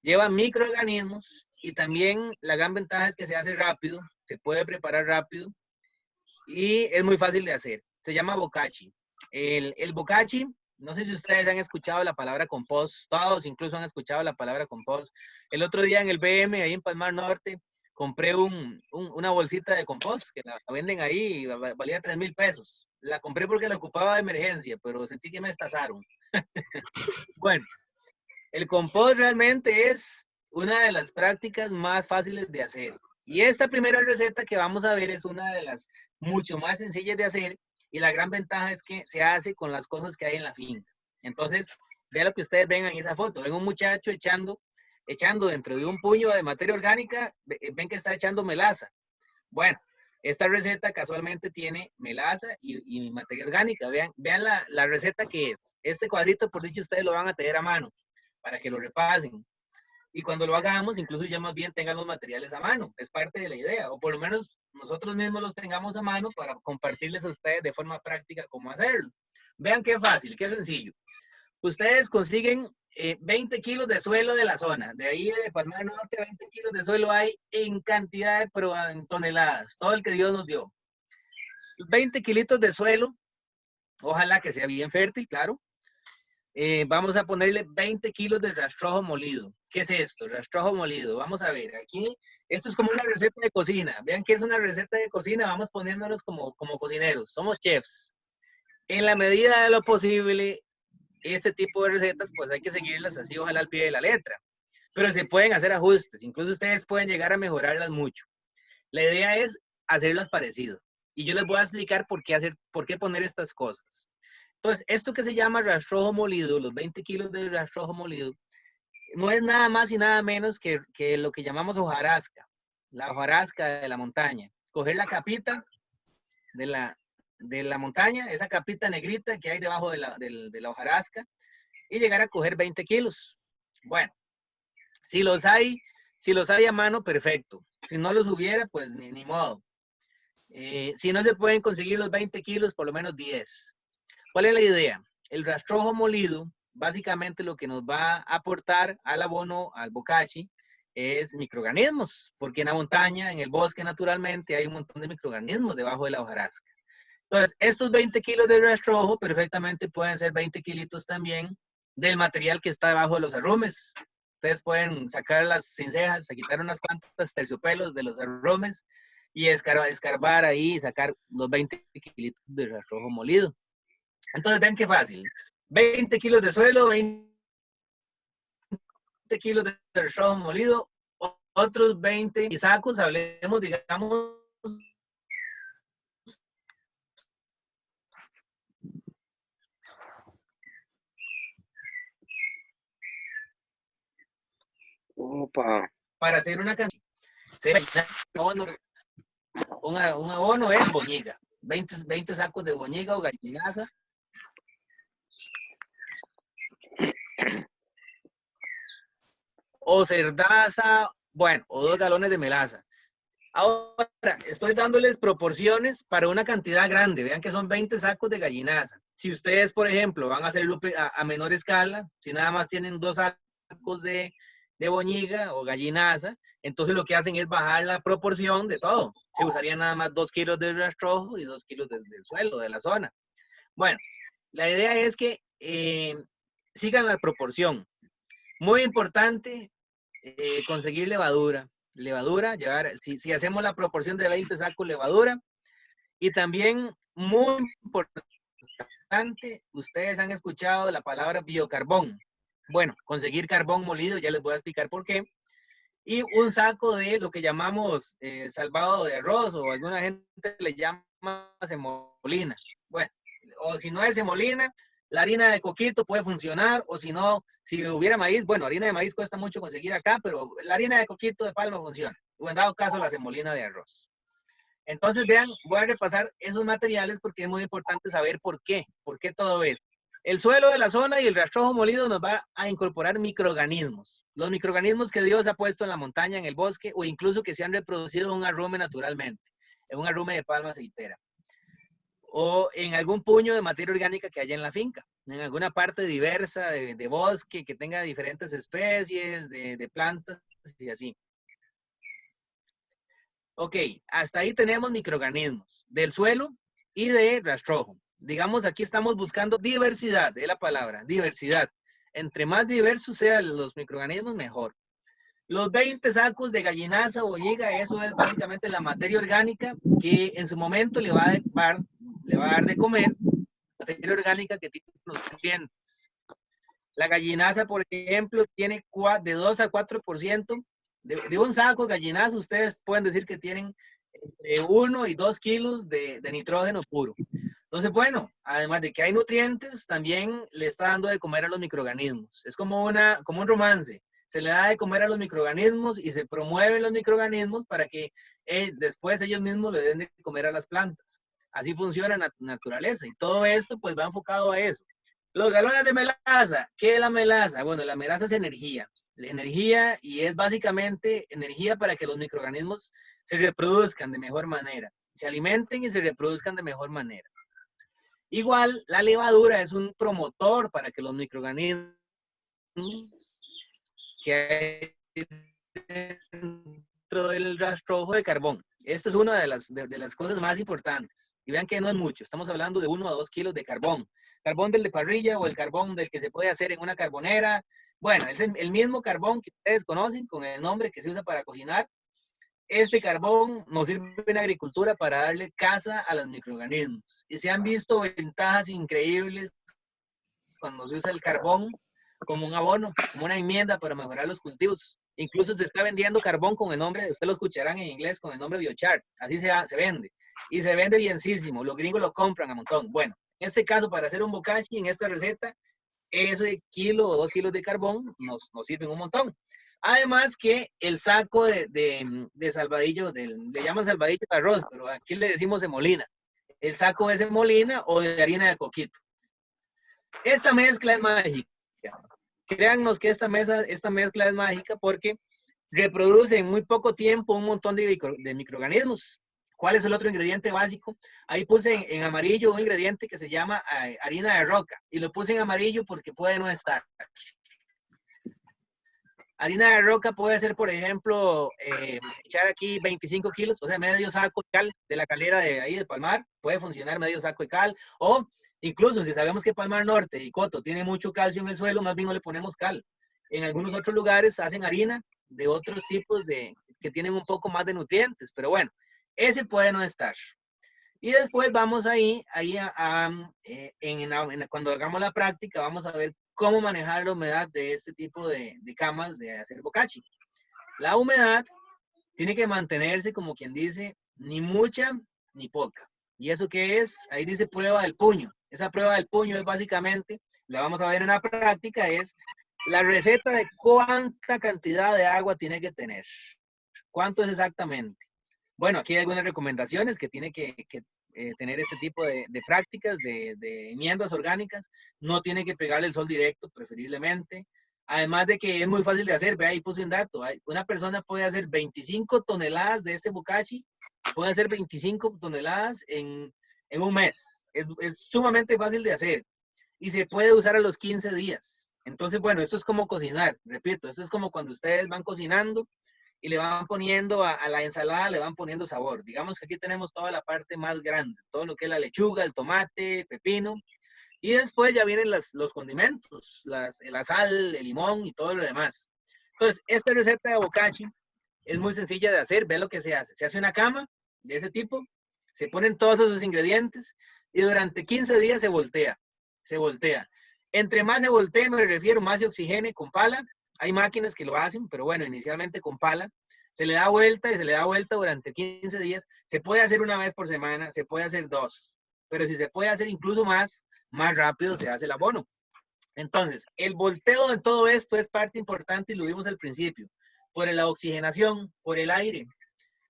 lleva microorganismos y también la gran ventaja es que se hace rápido, se puede preparar rápido y es muy fácil de hacer. Se llama bokashi. El bokashi, no sé si ustedes han escuchado la palabra compost, todos incluso han escuchado la palabra compost. El otro día en el BM, ahí en Palmar Norte, compré una bolsita de compost que la venden ahí y valía 3,000 pesos. La compré porque la ocupaba de emergencia, pero sentí que me estazaron. Bueno, el compost realmente es una de las prácticas más fáciles de hacer. Y esta primera receta que vamos a ver es una de las mucho más sencillas de hacer y la gran ventaja es que se hace con las cosas que hay en la finca. Entonces, vean lo que ustedes ven en esa foto. Ven un muchacho echando dentro de un puño de materia orgánica, ven que está echando melaza. Bueno, esta receta casualmente tiene melaza y materia orgánica. Vean la receta que es. Este cuadrito, por dicho, ustedes lo van a tener a mano para que lo repasen. Y cuando lo hagamos, incluso ya más bien tengan los materiales a mano. Es parte de la idea. O por lo menos nosotros mismos los tengamos a mano para compartirles a ustedes de forma práctica cómo hacerlo. Vean qué fácil, qué sencillo. Ustedes consiguen 20 kilos de suelo de la zona. De ahí de Palmar Norte, 20 kilos de suelo hay en cantidad, pero en toneladas. Todo el que Dios nos dio. 20 kilitos de suelo, ojalá que sea bien fértil, claro. Vamos a ponerle 20 kilos de rastrojo molido. ¿Qué es esto? Rastrojo molido. Vamos a ver, aquí, esto es como una receta de cocina. Vean que es una receta de cocina, vamos poniéndonos como cocineros. Somos chefs. En la medida de lo posible, este tipo de recetas, pues hay que seguirlas así, ojalá al pie de la letra. Pero se pueden hacer ajustes, incluso ustedes pueden llegar a mejorarlas mucho. La idea es hacerlas parecido. Y yo les voy a explicar por qué poner estas cosas. Entonces, esto que se llama rastrojo molido, los 20 kilos de rastrojo molido, no es nada más y nada menos que lo que llamamos hojarasca, la hojarasca de la montaña. Coger la capita de la montaña, esa capita negrita que hay debajo de la hojarasca, y llegar a coger 20 kilos. Bueno, si los hay a mano, perfecto. Si no los hubiera, pues ni modo. Si no se pueden conseguir los 20 kilos, por lo menos 10. ¿Cuál es la idea? El rastrojo molido, básicamente lo que nos va a aportar al abono, al bokashi, es microorganismos, porque en la montaña, en el bosque naturalmente, hay un montón de microorganismos debajo de la hojarasca. Entonces, estos 20 kilos de rastrojo perfectamente pueden ser 20 kilitos también del material que está debajo de los arrumes. Ustedes pueden sacar las cincejas, quitar unas cuantas terciopelos de los arrumes y escarbar ahí y sacar los 20 kilitos de rastrojo molido. Entonces, ven qué fácil. 20 kilos de suelo, 20 kilos de rastrojo molido, otros 20 sacos, hablemos, digamos, Opa. para hacer una cantidad. Un abono es boñiga. 20 sacos de boñiga o gallinaza. O cerdaza, bueno, o 2 galones de melaza. Ahora, estoy dándoles proporciones para una cantidad grande. Vean que son 20 sacos de gallinaza. Si ustedes, por ejemplo, van a hacerlo a menor escala, si nada más tienen 2 sacos de boñiga o gallinaza, entonces lo que hacen es bajar la proporción de todo. Se usaría nada más 2 kilos de rastrojo y 2 kilos del suelo, de la zona. Bueno, la idea es que sigan la proporción. Muy importante conseguir levadura. Levadura, si hacemos la proporción de 20 sacos levadura. Y también, muy importante, ustedes han escuchado la palabra biocarbón. Bueno, conseguir carbón molido, ya les voy a explicar por qué. Y un saco de lo que llamamos salvado de arroz, o alguna gente le llama semolina. Bueno, o si no es semolina, la harina de coquito puede funcionar, o si no, si hubiera maíz, bueno, harina de maíz cuesta mucho conseguir acá, pero la harina de coquito de palma funciona. O en dado caso, la semolina de arroz. Entonces, vean, voy a repasar esos materiales porque es muy importante saber por qué todo esto. El suelo de la zona y el rastrojo molido nos va a incorporar microorganismos. Los microorganismos que Dios ha puesto en la montaña, en el bosque, o incluso que se han reproducido en un arrume naturalmente, en un arrume de palma aceitera. O en algún puño de materia orgánica que haya en la finca, en alguna parte diversa de bosque que tenga diferentes especies de plantas y así. Ok, hasta ahí tenemos microorganismos del suelo y de rastrojo. Digamos, aquí estamos buscando diversidad, es la palabra, diversidad. Entre más diversos sean los microorganismos, mejor. Los 20 sacos de gallinaza o boñiga, eso es básicamente la materia orgánica que en su momento le va a dar de comer, materia orgánica que tiene los nutrientes. La gallinaza, por ejemplo, tiene de 2 a 4%. De un saco de gallinazo, ustedes pueden decir que tienen entre 1 y 2 kilos de nitrógeno puro. Entonces, bueno, además de que hay nutrientes, también le está dando de comer a los microorganismos. Es como un romance. Se le da de comer a los microorganismos y se promueven los microorganismos para que después ellos mismos le den de comer a las plantas. Así funciona la naturaleza. Y todo esto, pues, va enfocado a eso. Los galones de melaza. ¿Qué es la melaza? Bueno, la melaza es energía. La energía, y es básicamente energía para que los microorganismos se reproduzcan de mejor manera, se alimenten y se reproduzcan de mejor manera. Igual, la levadura es un promotor para que los microorganismos que hay dentro del rastrojo de carbón. Esta es una de las cosas más importantes. Y vean que no es mucho, estamos hablando de 1 a 2 kilos de carbón. Carbón del de parrilla o el carbón del que se puede hacer en una carbonera. Bueno, es el mismo carbón que ustedes conocen con el nombre que se usa para cocinar. Este carbón nos sirve en agricultura para darle caza a los microorganismos. Y se han visto ventajas increíbles cuando se usa el carbón como un abono, como una enmienda para mejorar los cultivos. Incluso se está vendiendo carbón con el nombre, ustedes lo escucharán en inglés, con el nombre biochar. Así se vende. Y se vende bienísimo. Los gringos lo compran a montón. Bueno, este caso, para hacer un bokashi, en esta receta, ese kilo o 2 kilos de carbón nos sirven un montón. Además que el saco de salvadillo, le llaman salvadillo de arroz, pero aquí le decimos semolina. El saco de semolina o de harina de coquito. Esta mezcla es mágica. Créannos que esta mezcla es mágica porque reproduce en muy poco tiempo un montón de microorganismos. ¿Cuál es el otro ingrediente básico? Ahí puse en amarillo un ingrediente que se llama harina de roca. Y lo puse en amarillo porque puede no estar. Harina de roca puede ser, por ejemplo, echar aquí 25 kilos, o sea, medio saco de cal de la calera de ahí de Palmar. Puede funcionar medio saco de cal. O incluso si sabemos que Palmar Norte y Coto tiene mucho calcio en el suelo, más bien no le ponemos cal. En algunos otros lugares hacen harina de otros tipos que tienen un poco más de nutrientes, pero bueno, ese puede no estar. Y después vamos cuando hagamos la práctica, vamos a ver cómo manejar la humedad de este tipo de camas de hacer bokashi. La humedad tiene que mantenerse, como quien dice, ni mucha ni poca. ¿Y eso qué es? Ahí dice prueba del puño. Esa prueba del puño es básicamente, la vamos a ver en la práctica, es la receta de cuánta cantidad de agua tiene que tener. ¿Cuánto es exactamente? Bueno, aquí hay algunas recomendaciones que tiene que tener este tipo de prácticas, de enmiendas orgánicas. No tiene que pegarle el sol directo, preferiblemente. Además de que es muy fácil de hacer. Ve ahí puse un dato. Una persona puede hacer 25 toneladas de este bokashi, puede hacer 25 toneladas en un mes. Es sumamente fácil de hacer. Y se puede usar a los 15 días. Entonces, bueno, esto es como cocinar. Repito, esto es como cuando ustedes van cocinando y le van poniendo a la ensalada, le van poniendo sabor. Digamos que aquí tenemos toda la parte más grande, todo lo que es la lechuga, el tomate, pepino, y después ya vienen los condimentos, la sal, el limón y todo lo demás. Entonces, esta receta de bokashi es muy sencilla de hacer. Ve lo que se hace. Se hace una cama de ese tipo, se ponen todos esos ingredientes y durante 15 días se voltea. Se voltea. Entre más se voltee, me refiero, más se oxigene con pala. Hay máquinas que lo hacen, pero bueno, inicialmente con pala. Se le da vuelta y se le da vuelta durante 15 días. Se puede hacer una vez por semana, se puede hacer 2. Pero si se puede hacer incluso más rápido se hace el abono. Entonces, el volteo de todo esto es parte importante y lo vimos al principio. Por la oxigenación, por el aire.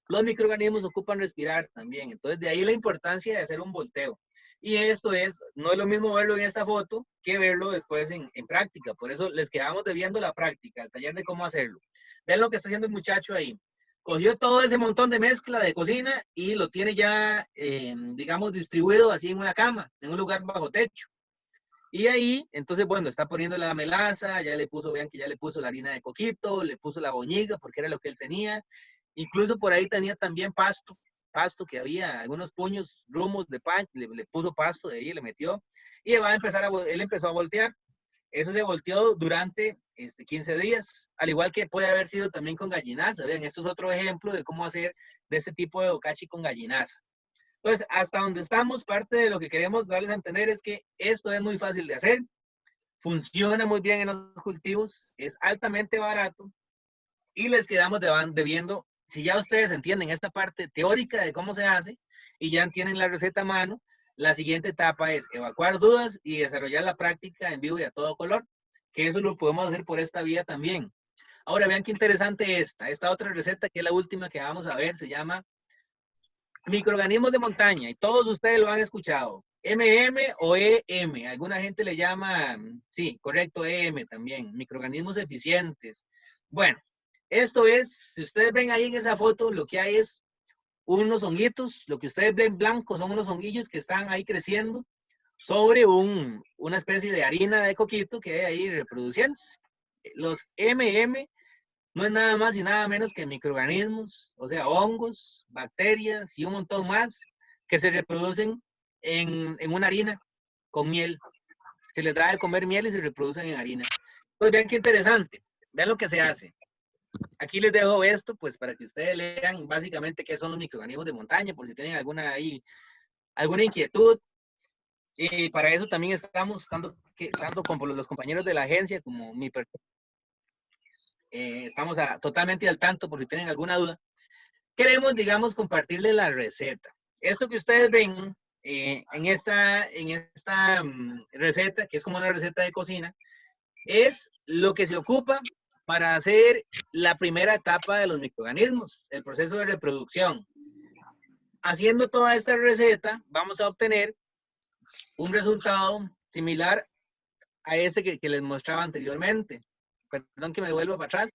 Los microorganismos ocupan respirar también. Entonces, de ahí la importancia de hacer un volteo. Y esto no es lo mismo verlo en esta foto que verlo después en práctica. Por eso les quedamos debiendo la práctica, el taller de cómo hacerlo. Vean lo que está haciendo el muchacho ahí. Cogió todo ese montón de mezcla de cocina y lo tiene ya, digamos, distribuido así en una cama, en un lugar bajo techo. Y ahí, entonces, bueno, está poniendo la melaza, ya le puso, vean que ya le puso la harina de coquito, le puso la boñiga porque era lo que él tenía. Incluso por ahí tenía también pasto que había, algunos puños, rumos de pan, le puso pasto de ahí, le metió, y él empezó a voltear. Eso se volteó durante 15 días, al igual que puede haber sido también con gallinaza. Vean, esto es otro ejemplo de cómo hacer de este tipo de bokashi con gallinaza. Entonces, hasta donde estamos, parte de lo que queremos darles a entender es que esto es muy fácil de hacer, funciona muy bien en los cultivos, es altamente barato, y les quedamos debiendo. Si ya ustedes entienden esta parte teórica de cómo se hace y ya tienen la receta a mano, la siguiente etapa es evacuar dudas y desarrollar la práctica en vivo y a todo color, que eso lo podemos hacer por esta vía también. Ahora vean qué interesante esta otra receta, que es la última que vamos a ver, se llama microorganismos de montaña, y todos ustedes lo han escuchado, MM o EM, alguna gente le llama, sí, correcto, EM también, microorganismos eficientes. Bueno, esto es, si ustedes ven ahí en esa foto, lo que hay es unos honguitos, lo que ustedes ven blancos son unos honguillos que están ahí creciendo sobre una especie de harina de coquito que hay ahí reproduciéndose. Los MM no es nada más y nada menos que microorganismos, o sea, hongos, bacterias y un montón más que se reproducen en una harina con miel. Se les da de comer miel y se reproducen en harina. Entonces vean qué interesante, vean lo que se hace. Aquí les dejo esto, pues, para que ustedes lean básicamente qué son los microorganismos de montaña, por si tienen alguna inquietud. Y para eso también estamos dando con los compañeros de la agencia, como mi persona. Estamos totalmente al tanto por si tienen alguna duda. Queremos, digamos, compartirles la receta. Esto que ustedes ven en esta receta, que es como una receta de cocina, es lo que se ocupa para hacer la primera etapa de los microorganismos, el proceso de reproducción. Haciendo toda esta receta, vamos a obtener un resultado similar a este que les mostraba anteriormente. Perdón que me vuelva para atrás.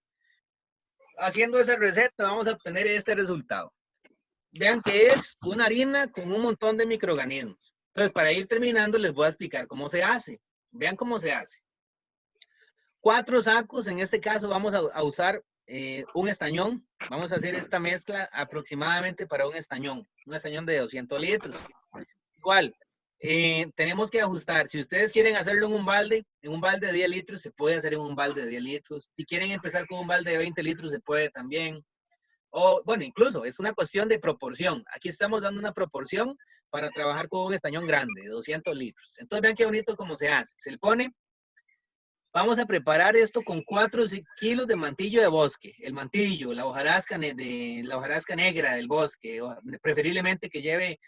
Haciendo esa receta, vamos a obtener este resultado. Vean que es una harina con un montón de microorganismos. Entonces, para ir terminando, les voy a explicar cómo se hace. Vean cómo se hace. 4 sacos, en este caso vamos a usar un estañón. Vamos a hacer esta mezcla aproximadamente para un estañón de 200 litros. Igual, tenemos que ajustar. Si ustedes quieren hacerlo en un balde de 10 litros, se puede hacer en un balde de 10 litros. Si quieren empezar con un balde de 20 litros, se puede también. O, bueno, incluso es una cuestión de proporción. Aquí estamos dando una proporción para trabajar con un estañón grande, de 200 litros. Entonces, vean qué bonito cómo se hace. Se le pone, vamos a preparar esto con 4 kilos de mantillo de bosque. El mantillo, la hojarasca negra del bosque, preferiblemente que lleve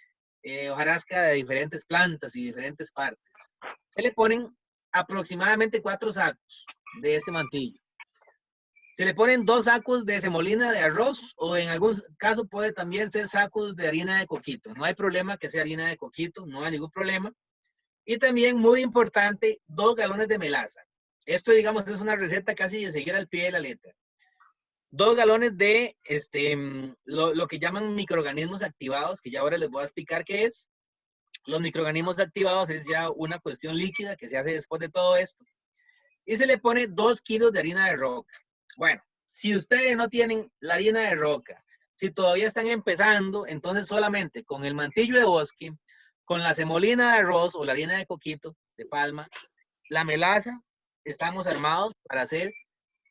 hojarasca de diferentes plantas y diferentes partes. Se le ponen aproximadamente 4 sacos de este mantillo. Se le ponen 2 sacos de semolina de arroz o en algún caso puede también ser sacos de harina de coquito. No hay problema que sea harina de coquito, no hay ningún problema. Y también, muy importante, 2 galones de melaza. Esto, digamos, es una receta casi de seguir al pie de la letra. 2 galones de lo que llaman microorganismos activados, que ya ahora les voy a explicar qué es. Los microorganismos activados es ya una cuestión líquida que se hace después de todo esto. Y se le pone 2 kilos de harina de roca. Bueno, si ustedes no tienen la harina de roca, si todavía están empezando, entonces solamente con el mantillo de bosque, con la semolina de arroz o la harina de coquito, de palma, la melaza, estamos armados para hacer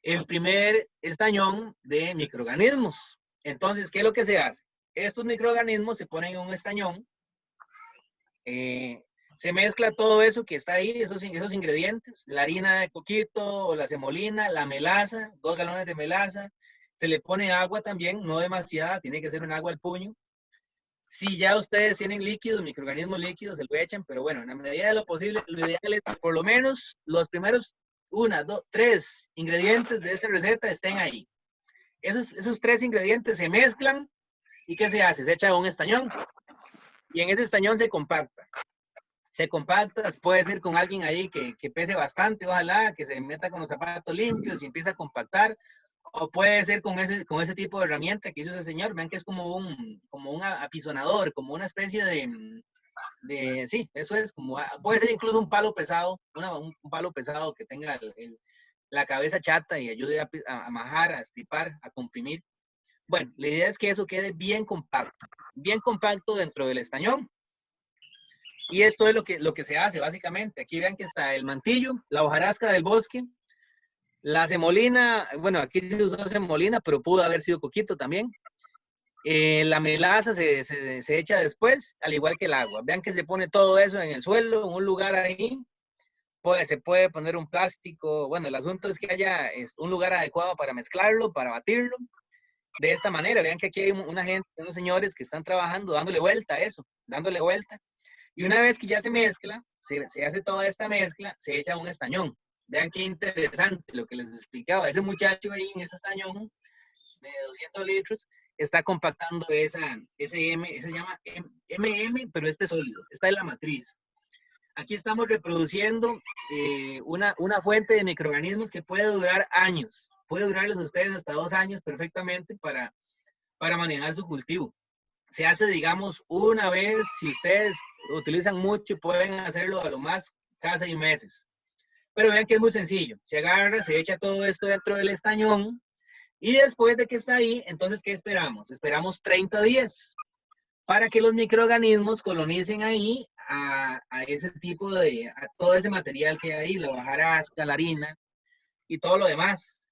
el primer estañón de microorganismos. Entonces, ¿qué es lo que se hace? Estos microorganismos se ponen en un estañón, se mezcla todo eso que está ahí, esos ingredientes, la harina de coquito o la semolina, la melaza, 2 galones de melaza, se le pone agua también, no demasiada, tiene que ser un agua al puño. Si ya ustedes tienen líquidos, microorganismos líquidos, se lo echan, pero bueno, en la medida de lo posible, lo ideal es que por lo menos los primeros 1, 2, 3 ingredientes de esta receta estén ahí. Esos 3 ingredientes se mezclan y ¿qué se hace? Se echa un estañón y en ese estañón se compacta. Se compacta, puede ser con alguien ahí que pese bastante, ojalá, que se meta con los zapatos limpios y empieza a compactar, o puede ser con ese tipo de herramienta que hizo ese señor. Vean que es como un apisonador, como una especie sí, eso es como, puede ser incluso un palo pesado, un palo pesado que tenga la cabeza chata y ayude a majar, a estripar, a comprimir. Bueno, la idea es que eso quede bien compacto dentro del estañón. Y esto es lo que se hace básicamente. Aquí vean que está el mantillo, la hojarasca del bosque, la semolina, bueno, aquí se usó semolina, pero pudo haber sido coquito también. La melaza se echa después, al igual que el agua. Vean que se pone todo eso en el suelo, en un lugar ahí. Se puede poner un plástico. Bueno, el asunto es que haya un lugar adecuado para mezclarlo, para batirlo. De esta manera, vean que aquí hay unos señores que están trabajando, dándole vuelta a eso, dándole vuelta. Y una vez que ya se mezcla, se hace toda esta mezcla, se echa un estañón. Vean qué interesante lo que les explicaba. Ese muchacho ahí en ese estañón de 200 litros está compactando ese se llama pero este es sólido. Esta es la matriz. Aquí estamos reproduciendo una fuente de microorganismos que puede durar años. Puede durarles a ustedes hasta 2 años perfectamente para manejar su cultivo. Se hace, digamos, una vez. Si ustedes utilizan mucho, pueden hacerlo a lo más cada 6 meses. Pero vean que es muy sencillo. Se agarra, se echa todo esto dentro del estañón y después de que está ahí, entonces, ¿qué esperamos? Esperamos 30 días para que los microorganismos colonicen ahí a todo ese material que hay ahí, la hojarasca, la harina y todo lo demás.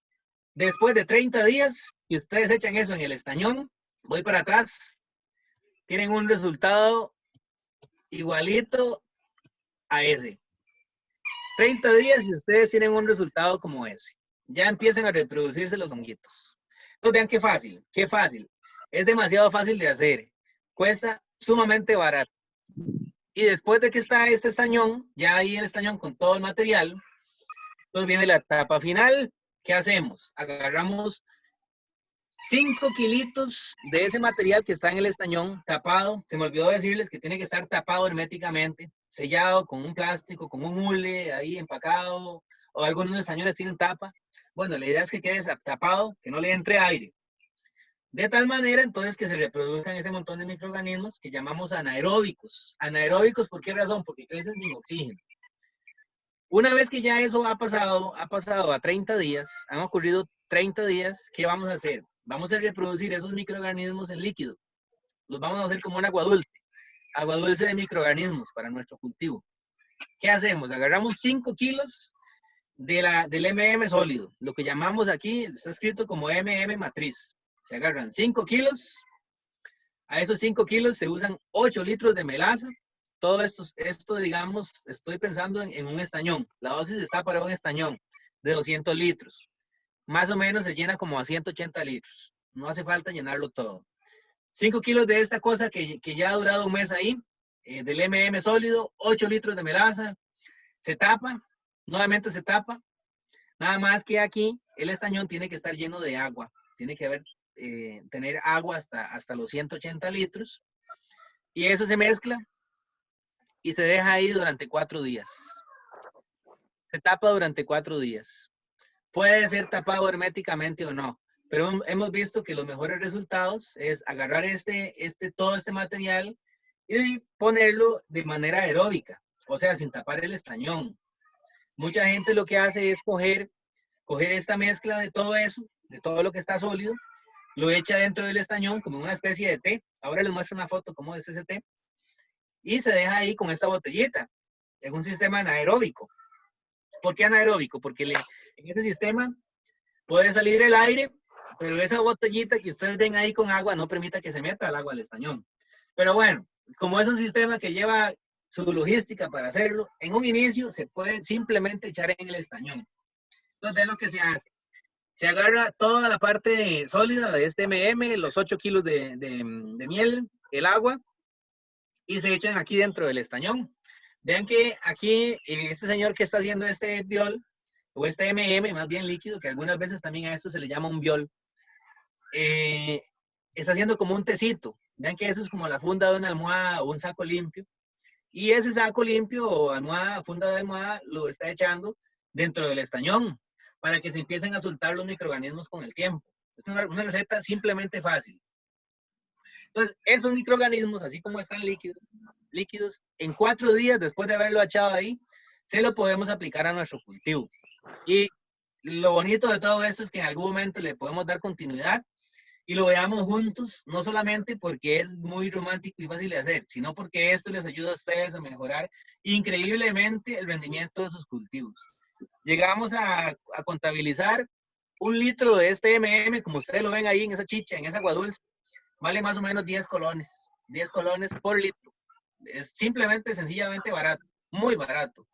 Después de 30 días, si ustedes echan eso en el estañón, voy para atrás, tienen un resultado igualito a ese. 30 días y ustedes tienen un resultado como ese. Ya empiezan a reproducirse los honguitos. Entonces vean qué fácil, qué fácil. Es demasiado fácil de hacer. Cuesta sumamente barato. Y después de que está este estañón, ya ahí el estañón con todo el material, entonces viene la etapa final. ¿Qué hacemos? Agarramos 5 kilitos de ese material que está en el estañón, tapado. Se me olvidó decirles que tiene que estar tapado herméticamente, sellado con un plástico, con un hule ahí empacado, o algunos estañones tienen tapa. Bueno, la idea es que quede tapado, que no le entre aire. De tal manera, entonces, que se reproduzcan ese montón de microorganismos que llamamos anaeróbicos. Anaeróbicos, ¿por qué razón? Porque crecen sin oxígeno. Una vez que ya eso ha pasado a 30 días, han ocurrido 30 días, ¿qué vamos a hacer? Vamos a reproducir esos microorganismos en líquido. Los vamos a hacer como un agua dulce de microorganismos para nuestro cultivo. ¿Qué hacemos? Agarramos 5 kilos del MM sólido, lo que llamamos aquí, está escrito como MM matriz. Se agarran 5 kilos, a esos 5 kilos se usan 8 litros de melaza. Todo esto, digamos, estoy pensando en un estañón. La dosis está para un estañón de 200 litros. Más o menos se llena como a 180 litros. No hace falta llenarlo todo. 5 kilos de esta cosa que ya ha durado un mes ahí, del MM sólido, 8 litros de melaza, se tapa, nuevamente se tapa. Nada más que aquí el estañón tiene que estar lleno de agua. Tiene que tener agua hasta los 180 litros. Y eso se mezcla y se deja ahí durante 4 días. Se tapa durante 4 días. Puede ser tapado herméticamente o no, pero hemos visto que los mejores resultados es agarrar todo este material y ponerlo de manera aeróbica, o sea, sin tapar el estañón. Mucha gente lo que hace es coger esta mezcla de todo eso, de todo lo que está sólido, lo echa dentro del estañón como una especie de té. Ahora les muestro una foto cómo es ese té. Y se deja ahí con esta botellita. Es un sistema anaeróbico. ¿Por qué anaeróbico? Porque en ese sistema puede salir el aire, pero esa botellita que ustedes ven ahí con agua no permite que se meta el agua al estañón. Pero bueno, como es un sistema que lleva su logística para hacerlo, en un inicio se puede simplemente echar en el estañón. Entonces, es lo que se hace. Se agarra toda la parte sólida de este MM, los 8 kilos de miel, el agua, y se echan aquí dentro del estañón. Vean que aquí este señor que está haciendo este biol, o este MM, más bien líquido, que algunas veces también a esto se le llama un biol, está haciendo como un tecito. Vean que eso es como la funda de una almohada o un saco limpio. Y ese saco limpio o almohada, funda de almohada, lo está echando dentro del estañón para que se empiecen a soltar los microorganismos con el tiempo. Es una receta simplemente fácil. Entonces, esos microorganismos, así como están líquidos, en 4 días después de haberlo echado ahí, se lo podemos aplicar a nuestro cultivo. Y lo bonito de todo esto es que en algún momento le podemos dar continuidad y lo veamos juntos, no solamente porque es muy romántico y fácil de hacer, sino porque esto les ayuda a ustedes a mejorar increíblemente el rendimiento de sus cultivos. Llegamos a contabilizar 1 litro de este MM, como ustedes lo ven ahí en esa chicha, en esa agua dulce, vale más o menos 10 colones por litro. Es simplemente, sencillamente barato, muy barato.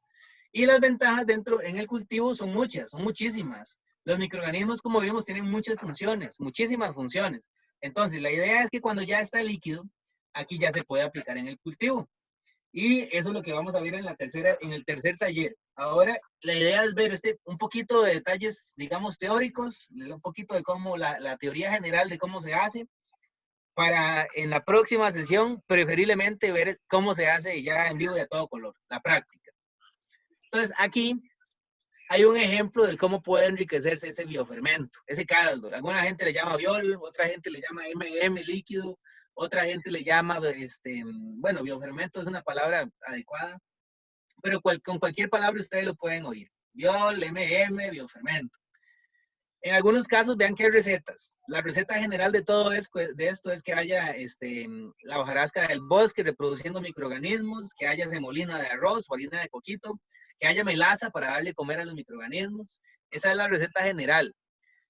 Y las ventajas dentro en el cultivo son muchas, son muchísimas. Los microorganismos, como vimos, tienen muchas funciones, muchísimas funciones. Entonces, la idea es que cuando ya está líquido, aquí ya se puede aplicar en el cultivo. Y eso es lo que vamos a ver en el tercer taller. Ahora, la idea es ver un poquito de detalles, digamos, teóricos, un poquito de cómo la teoría general de cómo se hace, para en la próxima sesión, preferiblemente ver cómo se hace ya en vivo y a todo color, la práctica. Entonces, aquí hay un ejemplo de cómo puede enriquecerse ese biofermento, ese caldo. Alguna gente le llama biol, otra gente le llama MM líquido, otra gente le llama, bueno, biofermento es una palabra adecuada, pero con cualquier palabra ustedes lo pueden oír. Biol, MM, biofermento. En algunos casos, vean que hay recetas. La receta general de todo esto es que haya la hojarasca del bosque reproduciendo microorganismos, que haya semolina de arroz o harina de coquito, que haya melaza para darle comer a los microorganismos. Esa es la receta general.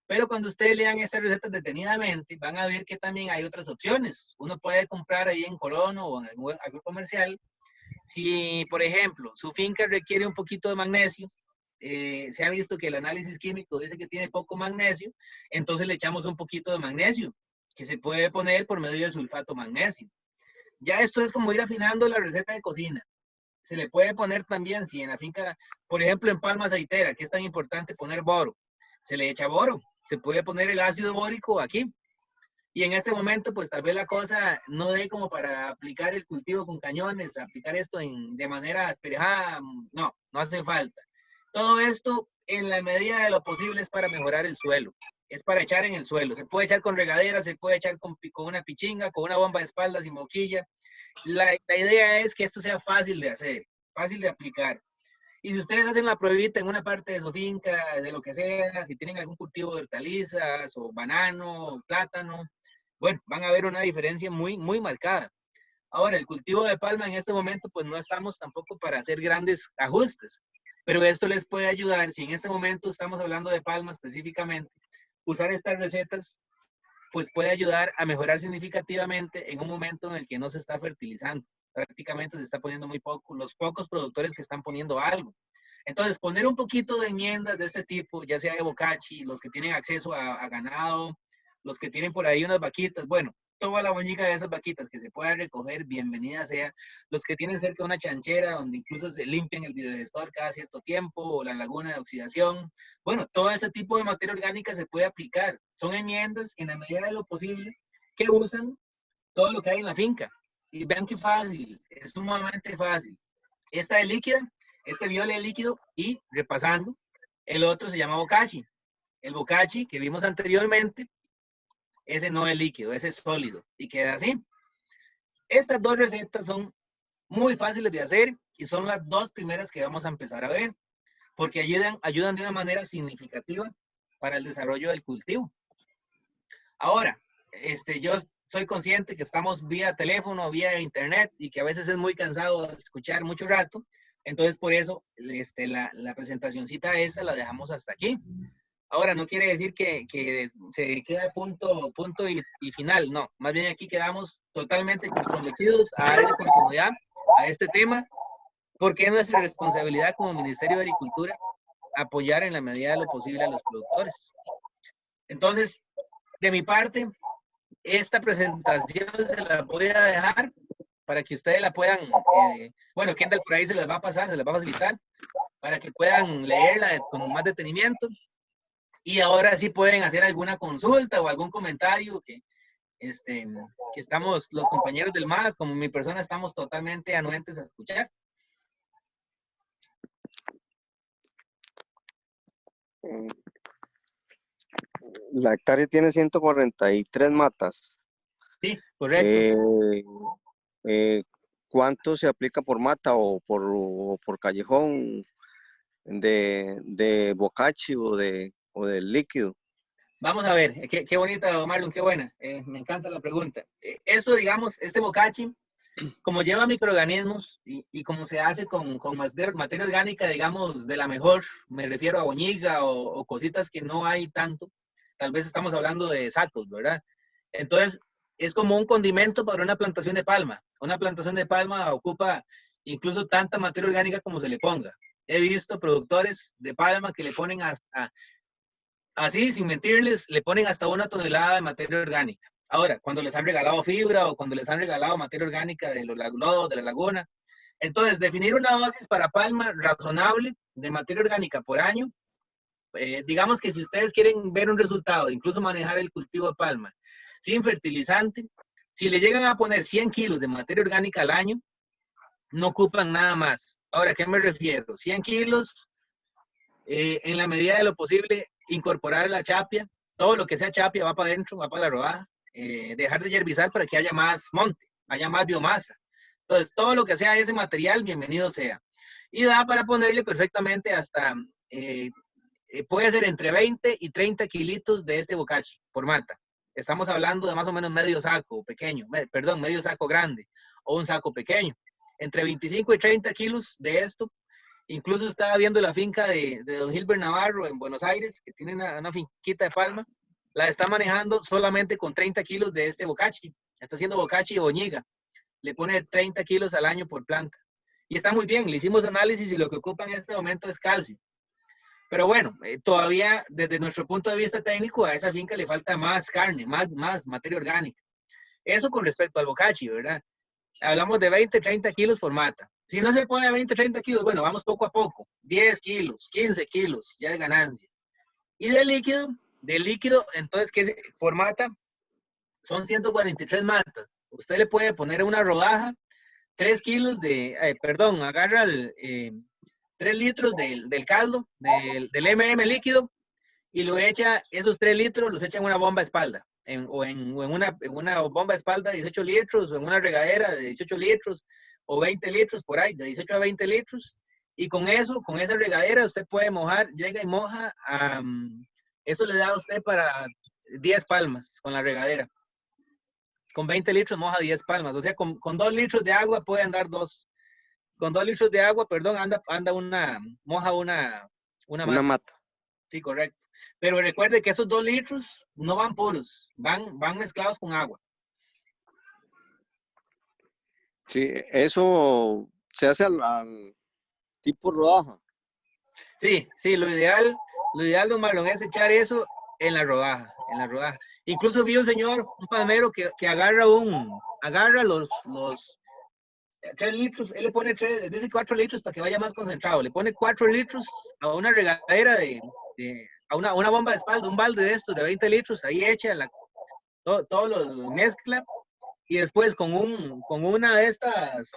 Pero cuando ustedes lean estas recetas detenidamente, van a ver que también hay otras opciones. Uno puede comprar ahí en Colono o en algún comercial. Si, por ejemplo, su finca requiere un poquito de magnesio, se ha visto que el análisis químico dice que tiene poco magnesio, entonces le echamos un poquito de magnesio, que se puede poner por medio de sulfato magnesio. Ya esto es como ir afinando la receta de cocina. Se le puede poner también, si en la finca, por ejemplo, en palma aceitera, que es tan importante poner boro, se le echa boro, se puede poner el ácido bórico aquí. Y en este momento, pues tal vez la cosa no dé como para aplicar el cultivo con cañones, aplicar esto de manera esperejada, no, no hace falta. Todo esto, en la medida de lo posible, es para mejorar el suelo, es para echar en el suelo. Se puede echar con regadera, se puede echar con una pichinga, con una bomba de espaldas y moquilla. La idea es que esto sea fácil de hacer, fácil de aplicar. Y si ustedes hacen la pruebita en una parte de su finca, de lo que sea, si tienen algún cultivo de hortalizas o banano, plátano, bueno, van a ver una diferencia muy, muy marcada. Ahora, el cultivo de palma en este momento, pues no estamos tampoco para hacer grandes ajustes, pero esto les puede ayudar, si en este momento estamos hablando de palma específicamente, usar estas recetas, pues puede ayudar a mejorar significativamente en un momento en el que no se está fertilizando. Prácticamente se está poniendo muy poco, los pocos productores que están poniendo algo. Entonces, poner un poquito de enmiendas de este tipo, ya sea de bocachi, los que tienen acceso a ganado, los que tienen por ahí unas vaquitas, bueno, toda la boñiga de esas vaquitas que se pueda recoger, bienvenida sea. Los que tienen cerca una chanchera donde incluso se limpian el biodigestor cada cierto tiempo, o la laguna de oxidación. Bueno, todo ese tipo de materia orgánica se puede aplicar. Son enmiendas en la medida de lo posible que usan todo lo que hay en la finca. Y vean qué fácil, es sumamente fácil. Esta es líquida, este viola es líquido, y repasando, el otro se llama bocachi. El bocachi que vimos anteriormente, ese no es líquido, ese es sólido y queda así. Estas dos recetas son muy fáciles de hacer y son las dos primeras que vamos a empezar a ver, porque ayudan de una manera significativa para el desarrollo del cultivo. Ahora, yo soy consciente que estamos vía teléfono, vía internet, y que a veces es muy cansado escuchar mucho rato. Entonces, por eso, la presentacioncita esa la dejamos hasta aquí. Ahora, no quiere decir que se queda punto y final, no. Más bien aquí quedamos totalmente comprometidos a darle continuidad a este tema, porque es nuestra responsabilidad como Ministerio de Agricultura apoyar en la medida de lo posible a los productores. Entonces, de mi parte, esta presentación se la voy a dejar para que ustedes la puedan, bueno, Kendall por ahí se les va a pasar, se les va a facilitar, para que puedan leerla con más detenimiento. Y ahora sí pueden hacer alguna consulta o algún comentario que estamos, los compañeros del MAG, como mi persona, estamos totalmente anuentes a escuchar. La hectárea tiene 143 matas. Sí, correcto. ¿Cuánto se aplica por mata o por callejón de bocachi o del líquido? Vamos a ver, qué bonita, don Marlon, qué buena. Me encanta la pregunta. Eso, digamos, este bocachi, como lleva microorganismos y como se hace con materia orgánica, digamos, de la mejor, me refiero a boñiga o cositas que no hay tanto, tal vez estamos hablando de sacos, ¿verdad? Entonces, es como un condimento para una plantación de palma. Una plantación de palma ocupa incluso tanta materia orgánica como se le ponga. He visto productores de palma que le ponen hasta, así, sin mentirles, le ponen hasta 1 tonelada de materia orgánica. Ahora, cuando les han regalado fibra o cuando les han regalado materia orgánica de los lodos, de la laguna. Entonces, definir una dosis para palma razonable de materia orgánica por año, digamos que si ustedes quieren ver un resultado, incluso manejar el cultivo de palma sin fertilizante, si le llegan a poner 100 kilos de materia orgánica al año, no ocupan nada más. Ahora, ¿a qué me refiero? 100 kilos, en la medida de lo posible, incorporar la chapia, todo lo que sea chapia va para adentro, va para la rodaja, dejar de herbizar para que haya más monte, haya más biomasa. Entonces, todo lo que sea ese material, bienvenido sea. Y da para ponerle perfectamente hasta, puede ser entre 20 y 30 kilitos de este bocachi por mata. Estamos hablando de más o menos medio saco pequeño, perdón, medio saco grande o un saco pequeño. Entre 25 y 30 kilos de esto. Incluso estaba viendo la finca de don Gilbert Navarro en Buenos Aires, que tiene una finquita de palma. La está manejando solamente con 30 kilos de este bocachi. Está haciendo bocachi y boñiga. Le pone 30 kilos al año por planta. Y está muy bien. Le hicimos análisis y lo que ocupa en este momento es calcio. Pero bueno, todavía desde nuestro punto de vista técnico a esa finca le falta más carne, más materia orgánica. Eso con respecto al bocachi, ¿verdad? Hablamos de 20, 30 kilos por mata. Si no se puede a 20, 30 kilos, bueno, vamos poco a poco. 10 kilos, 15 kilos, ya es ganancia. Y de líquido, entonces, ¿qué por mata? Son 143 matas. Usted le puede poner una rodaja, 3 kilos perdón, agarra 3 litros del caldo, del MM líquido, y lo echa, esos 3 litros los echa en una bomba a espalda, o en una bomba a espalda de 18 litros, o en una regadera de 18 litros, o 20 litros por ahí, de 18 a 20 litros, y con eso, con esa regadera, usted puede mojar, llega y moja, eso le da a usted para 10 palmas con la regadera. Con 20 litros moja 10 palmas, o sea, con 2 litros de agua puede andar dos. Con 2 litros de agua, perdón, moja una mata. Sí, correcto. Pero recuerde que esos 2 litros no van puros, van mezclados con agua. Sí, eso se hace al tipo rodaja. Sí, lo ideal, don Marlon, es echar eso en la rodaja. Incluso vi un señor, un palmero, que agarra los 3 litros, él le pone 4 litros para que vaya más concentrado. Le pone 4 litros a una regadera a una bomba de espalda, un balde de estos de 20 litros, ahí echa todo lo mezcla, y después con una de estas,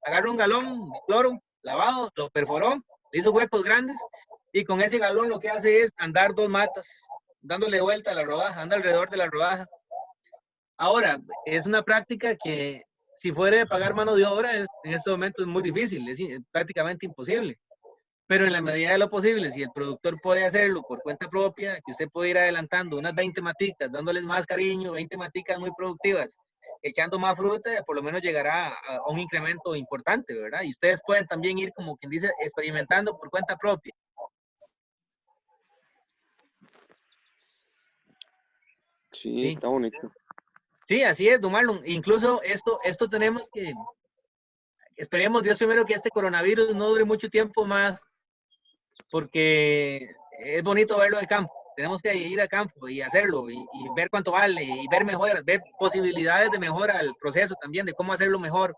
agarra un galón de cloro lavado, lo perforó, le hizo huecos grandes, y con ese galón lo que hace es andar 2 matas, dándole vuelta a la rodaja, anda alrededor de la rodaja. Ahora, es una práctica que, si fuera de pagar mano de obra, en este momento es muy difícil, es prácticamente imposible. Pero en la medida de lo posible, si el productor puede hacerlo por cuenta propia, que usted puede ir adelantando unas 20 maticas, dándoles más cariño, 20 maticas muy productivas, echando más fruta, por lo menos llegará a un incremento importante, ¿verdad? Y ustedes pueden también ir, como quien dice, experimentando por cuenta propia. Sí, está bonito. Sí, así es, don Marlon. Incluso esto tenemos que, esperemos Dios primero que este coronavirus no dure mucho tiempo más, porque es bonito verlo de campo. Tenemos que ir a campo y hacerlo y ver cuánto vale y ver mejoras, ver posibilidades de mejora al proceso también, de cómo hacerlo mejor.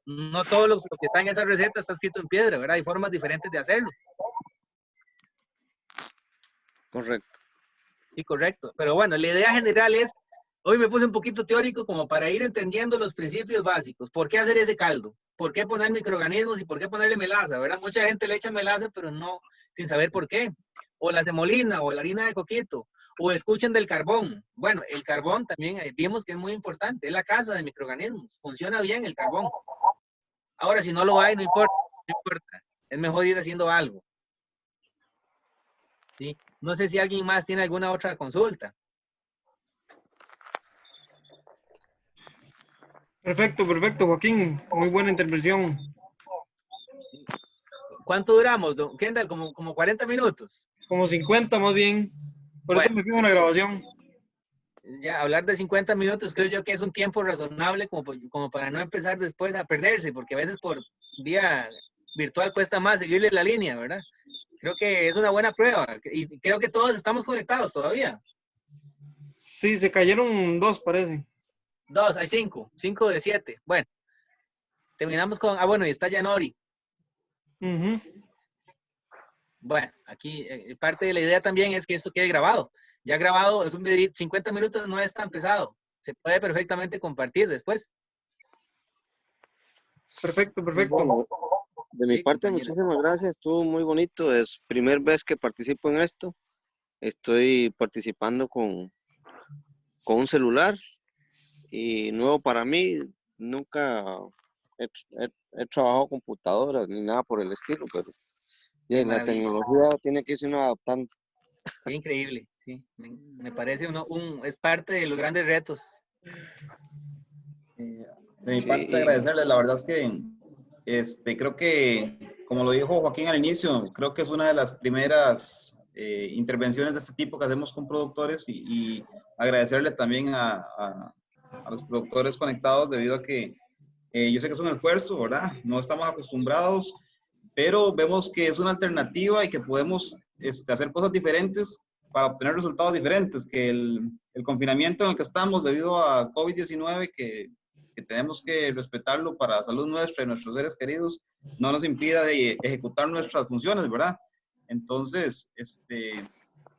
No todo lo que está en esa receta está escrito en piedra, ¿verdad? Hay formas diferentes de hacerlo. Correcto. Sí, correcto. Pero bueno, la idea general es, hoy me puse un poquito teórico como para ir entendiendo los principios básicos. ¿Por qué hacer ese caldo? ¿Por qué poner microorganismos y por qué ponerle melaza? ¿Verdad? Mucha gente le echa melaza, pero no, sin saber por qué. O la semolina, o la harina de coquito, o escuchen del carbón. Bueno, el carbón también vimos que es muy importante, es la casa de microorganismos. Funciona bien el carbón. Ahora, si no lo hay, no importa, no importa. Es mejor ir haciendo algo. ¿Sí? No sé si alguien más tiene alguna otra consulta. Perfecto, Joaquín. Muy buena intervención. ¿Cuánto duramos, don Kendall? Como 40 minutos. Como 50 más bien. Por eso Bueno, me fijo en la grabación. ya hablar de 50 minutos creo yo que es un tiempo razonable como para no empezar después a perderse, porque a veces por vía virtual cuesta más seguirle la línea, ¿verdad? Creo que es una buena prueba y creo que todos estamos conectados todavía. Sí, se cayeron 2, parece. 2, hay 5 de 7. Bueno, terminamos con, bueno, y está Yanori. Bueno, aquí parte de la idea también es que esto quede grabado. Ya grabado, es 50 minutos, no es tan pesado. Se puede perfectamente compartir después. Perfecto. Bueno, de mi parte, muchísimas gracias. Estuvo muy bonito. Es primera vez que participo en esto. Estoy participando con un celular y nuevo para mí. Nunca he trabajado computadoras ni nada por el estilo, pero la tecnología tiene que irse uno adaptando. Qué increíble, sí. Me parece es parte de los grandes retos. De mi parte, agradecerles. La verdad es que creo que, como lo dijo Joaquín al inicio, creo que es una de las primeras intervenciones de este tipo que hacemos con productores y agradecerle también a los productores conectados debido a que yo sé que es un esfuerzo, ¿verdad? No estamos acostumbrados, pero vemos que es una alternativa y que podemos hacer cosas diferentes para obtener resultados diferentes, que el confinamiento en el que estamos debido a COVID-19, que que tenemos que respetarlo para la salud nuestra y nuestros seres queridos, no nos impida de ejecutar nuestras funciones, ¿verdad? Entonces,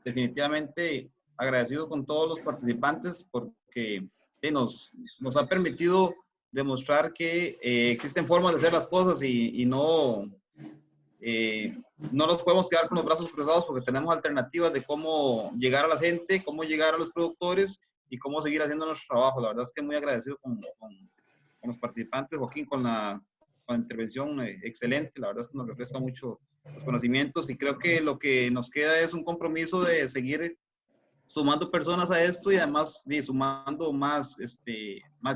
definitivamente agradecido con todos los participantes porque nos ha permitido demostrar que existen formas de hacer las cosas y no nos podemos quedar con los brazos cruzados porque tenemos alternativas de cómo llegar a la gente, cómo llegar a los productores y cómo seguir haciendo nuestro trabajo. La verdad es que muy agradecido con los participantes, Joaquín, con la intervención excelente. La verdad es que nos refresca mucho los conocimientos y creo que lo que nos queda es un compromiso de seguir sumando personas a esto y además sumando más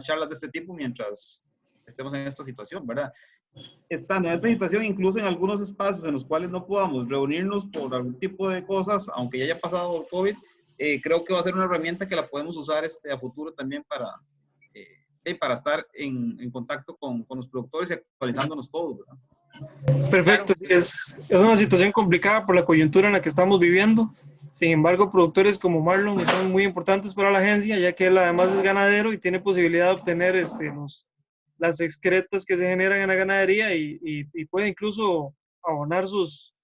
charlas de este tipo mientras estemos en esta situación, ¿verdad? Estando en esta situación, incluso en algunos espacios en los cuales no podamos reunirnos por algún tipo de cosas, aunque ya haya pasado el COVID, creo que va a ser una herramienta que la podemos usar a futuro también para estar en contacto con los productores y actualizándonos todos, ¿verdad? Perfecto, sí, es una situación complicada por la coyuntura en la que estamos viviendo. Sin embargo, productores como Marlon son muy importantes para la agencia, ya que él además es ganadero y tiene posibilidad de obtener las excretas que se generan en la ganadería y puede incluso abonar sus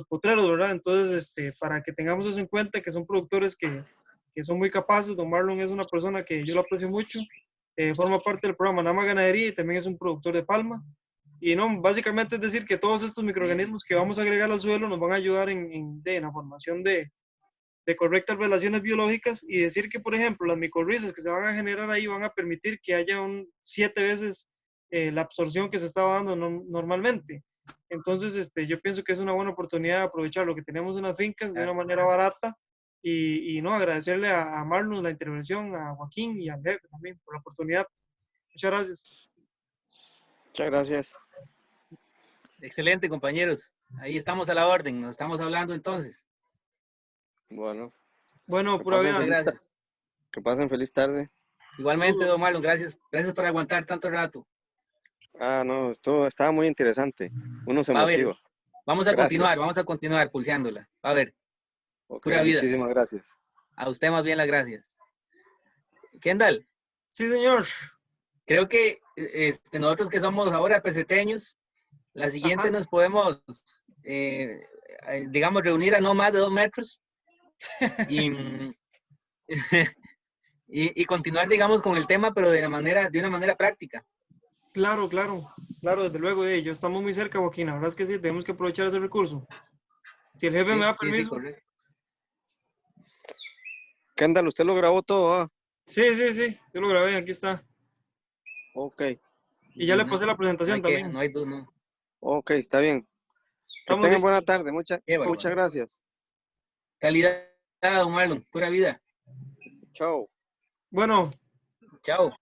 potreros, ¿verdad? Entonces, para que tengamos eso en cuenta, que son productores que son muy capaces. Don Marlon es una persona que yo lo aprecio mucho, forma parte del programa Nama Ganadería y también es un productor de palma. Y no, básicamente es decir que todos estos microorganismos que vamos a agregar al suelo nos van a ayudar en la formación de correctas relaciones biológicas y decir que, por ejemplo, las micorrizas que se van a generar ahí van a permitir que haya 7 veces la absorción que se estaba dando normalmente. Entonces, yo pienso que es una buena oportunidad de aprovechar lo que tenemos en las fincas de una manera barata y no, agradecerle a Marlon la intervención, a Joaquín y al jefe también por la oportunidad. Muchas gracias. Muchas gracias. Excelente, compañeros. Ahí estamos a la orden. Nos estamos hablando entonces. Bueno, pura vida. Gracias. Que pasen feliz tarde. Igualmente, don Marlon, gracias. Gracias por aguantar tanto rato. No, esto estaba muy interesante. Uno se motiva. Vamos a continuar pulseándola. A ver. Okay, pura vida. Muchísimas gracias. A usted más bien las gracias. Kendall. Sí, señor. Creo que nosotros que somos ahora peseteños, la siguiente nos podemos, digamos, reunir a no más de 2 metros y continuar, digamos, con el tema, pero de una manera práctica. Claro, desde luego, ya estamos muy cerca, Joaquín, la verdad es que sí, tenemos que aprovechar ese recurso. Si el jefe me da permiso. Sí, Kendall, ¿usted lo grabó todo? Sí, yo lo grabé, aquí está. Ok. Y ya le pasé la presentación también. No hay duda, no. Ok, está bien. Que tengan buena tarde, muchas gracias. Calidad, don Marlon, pura vida. Chao. Bueno. Chao.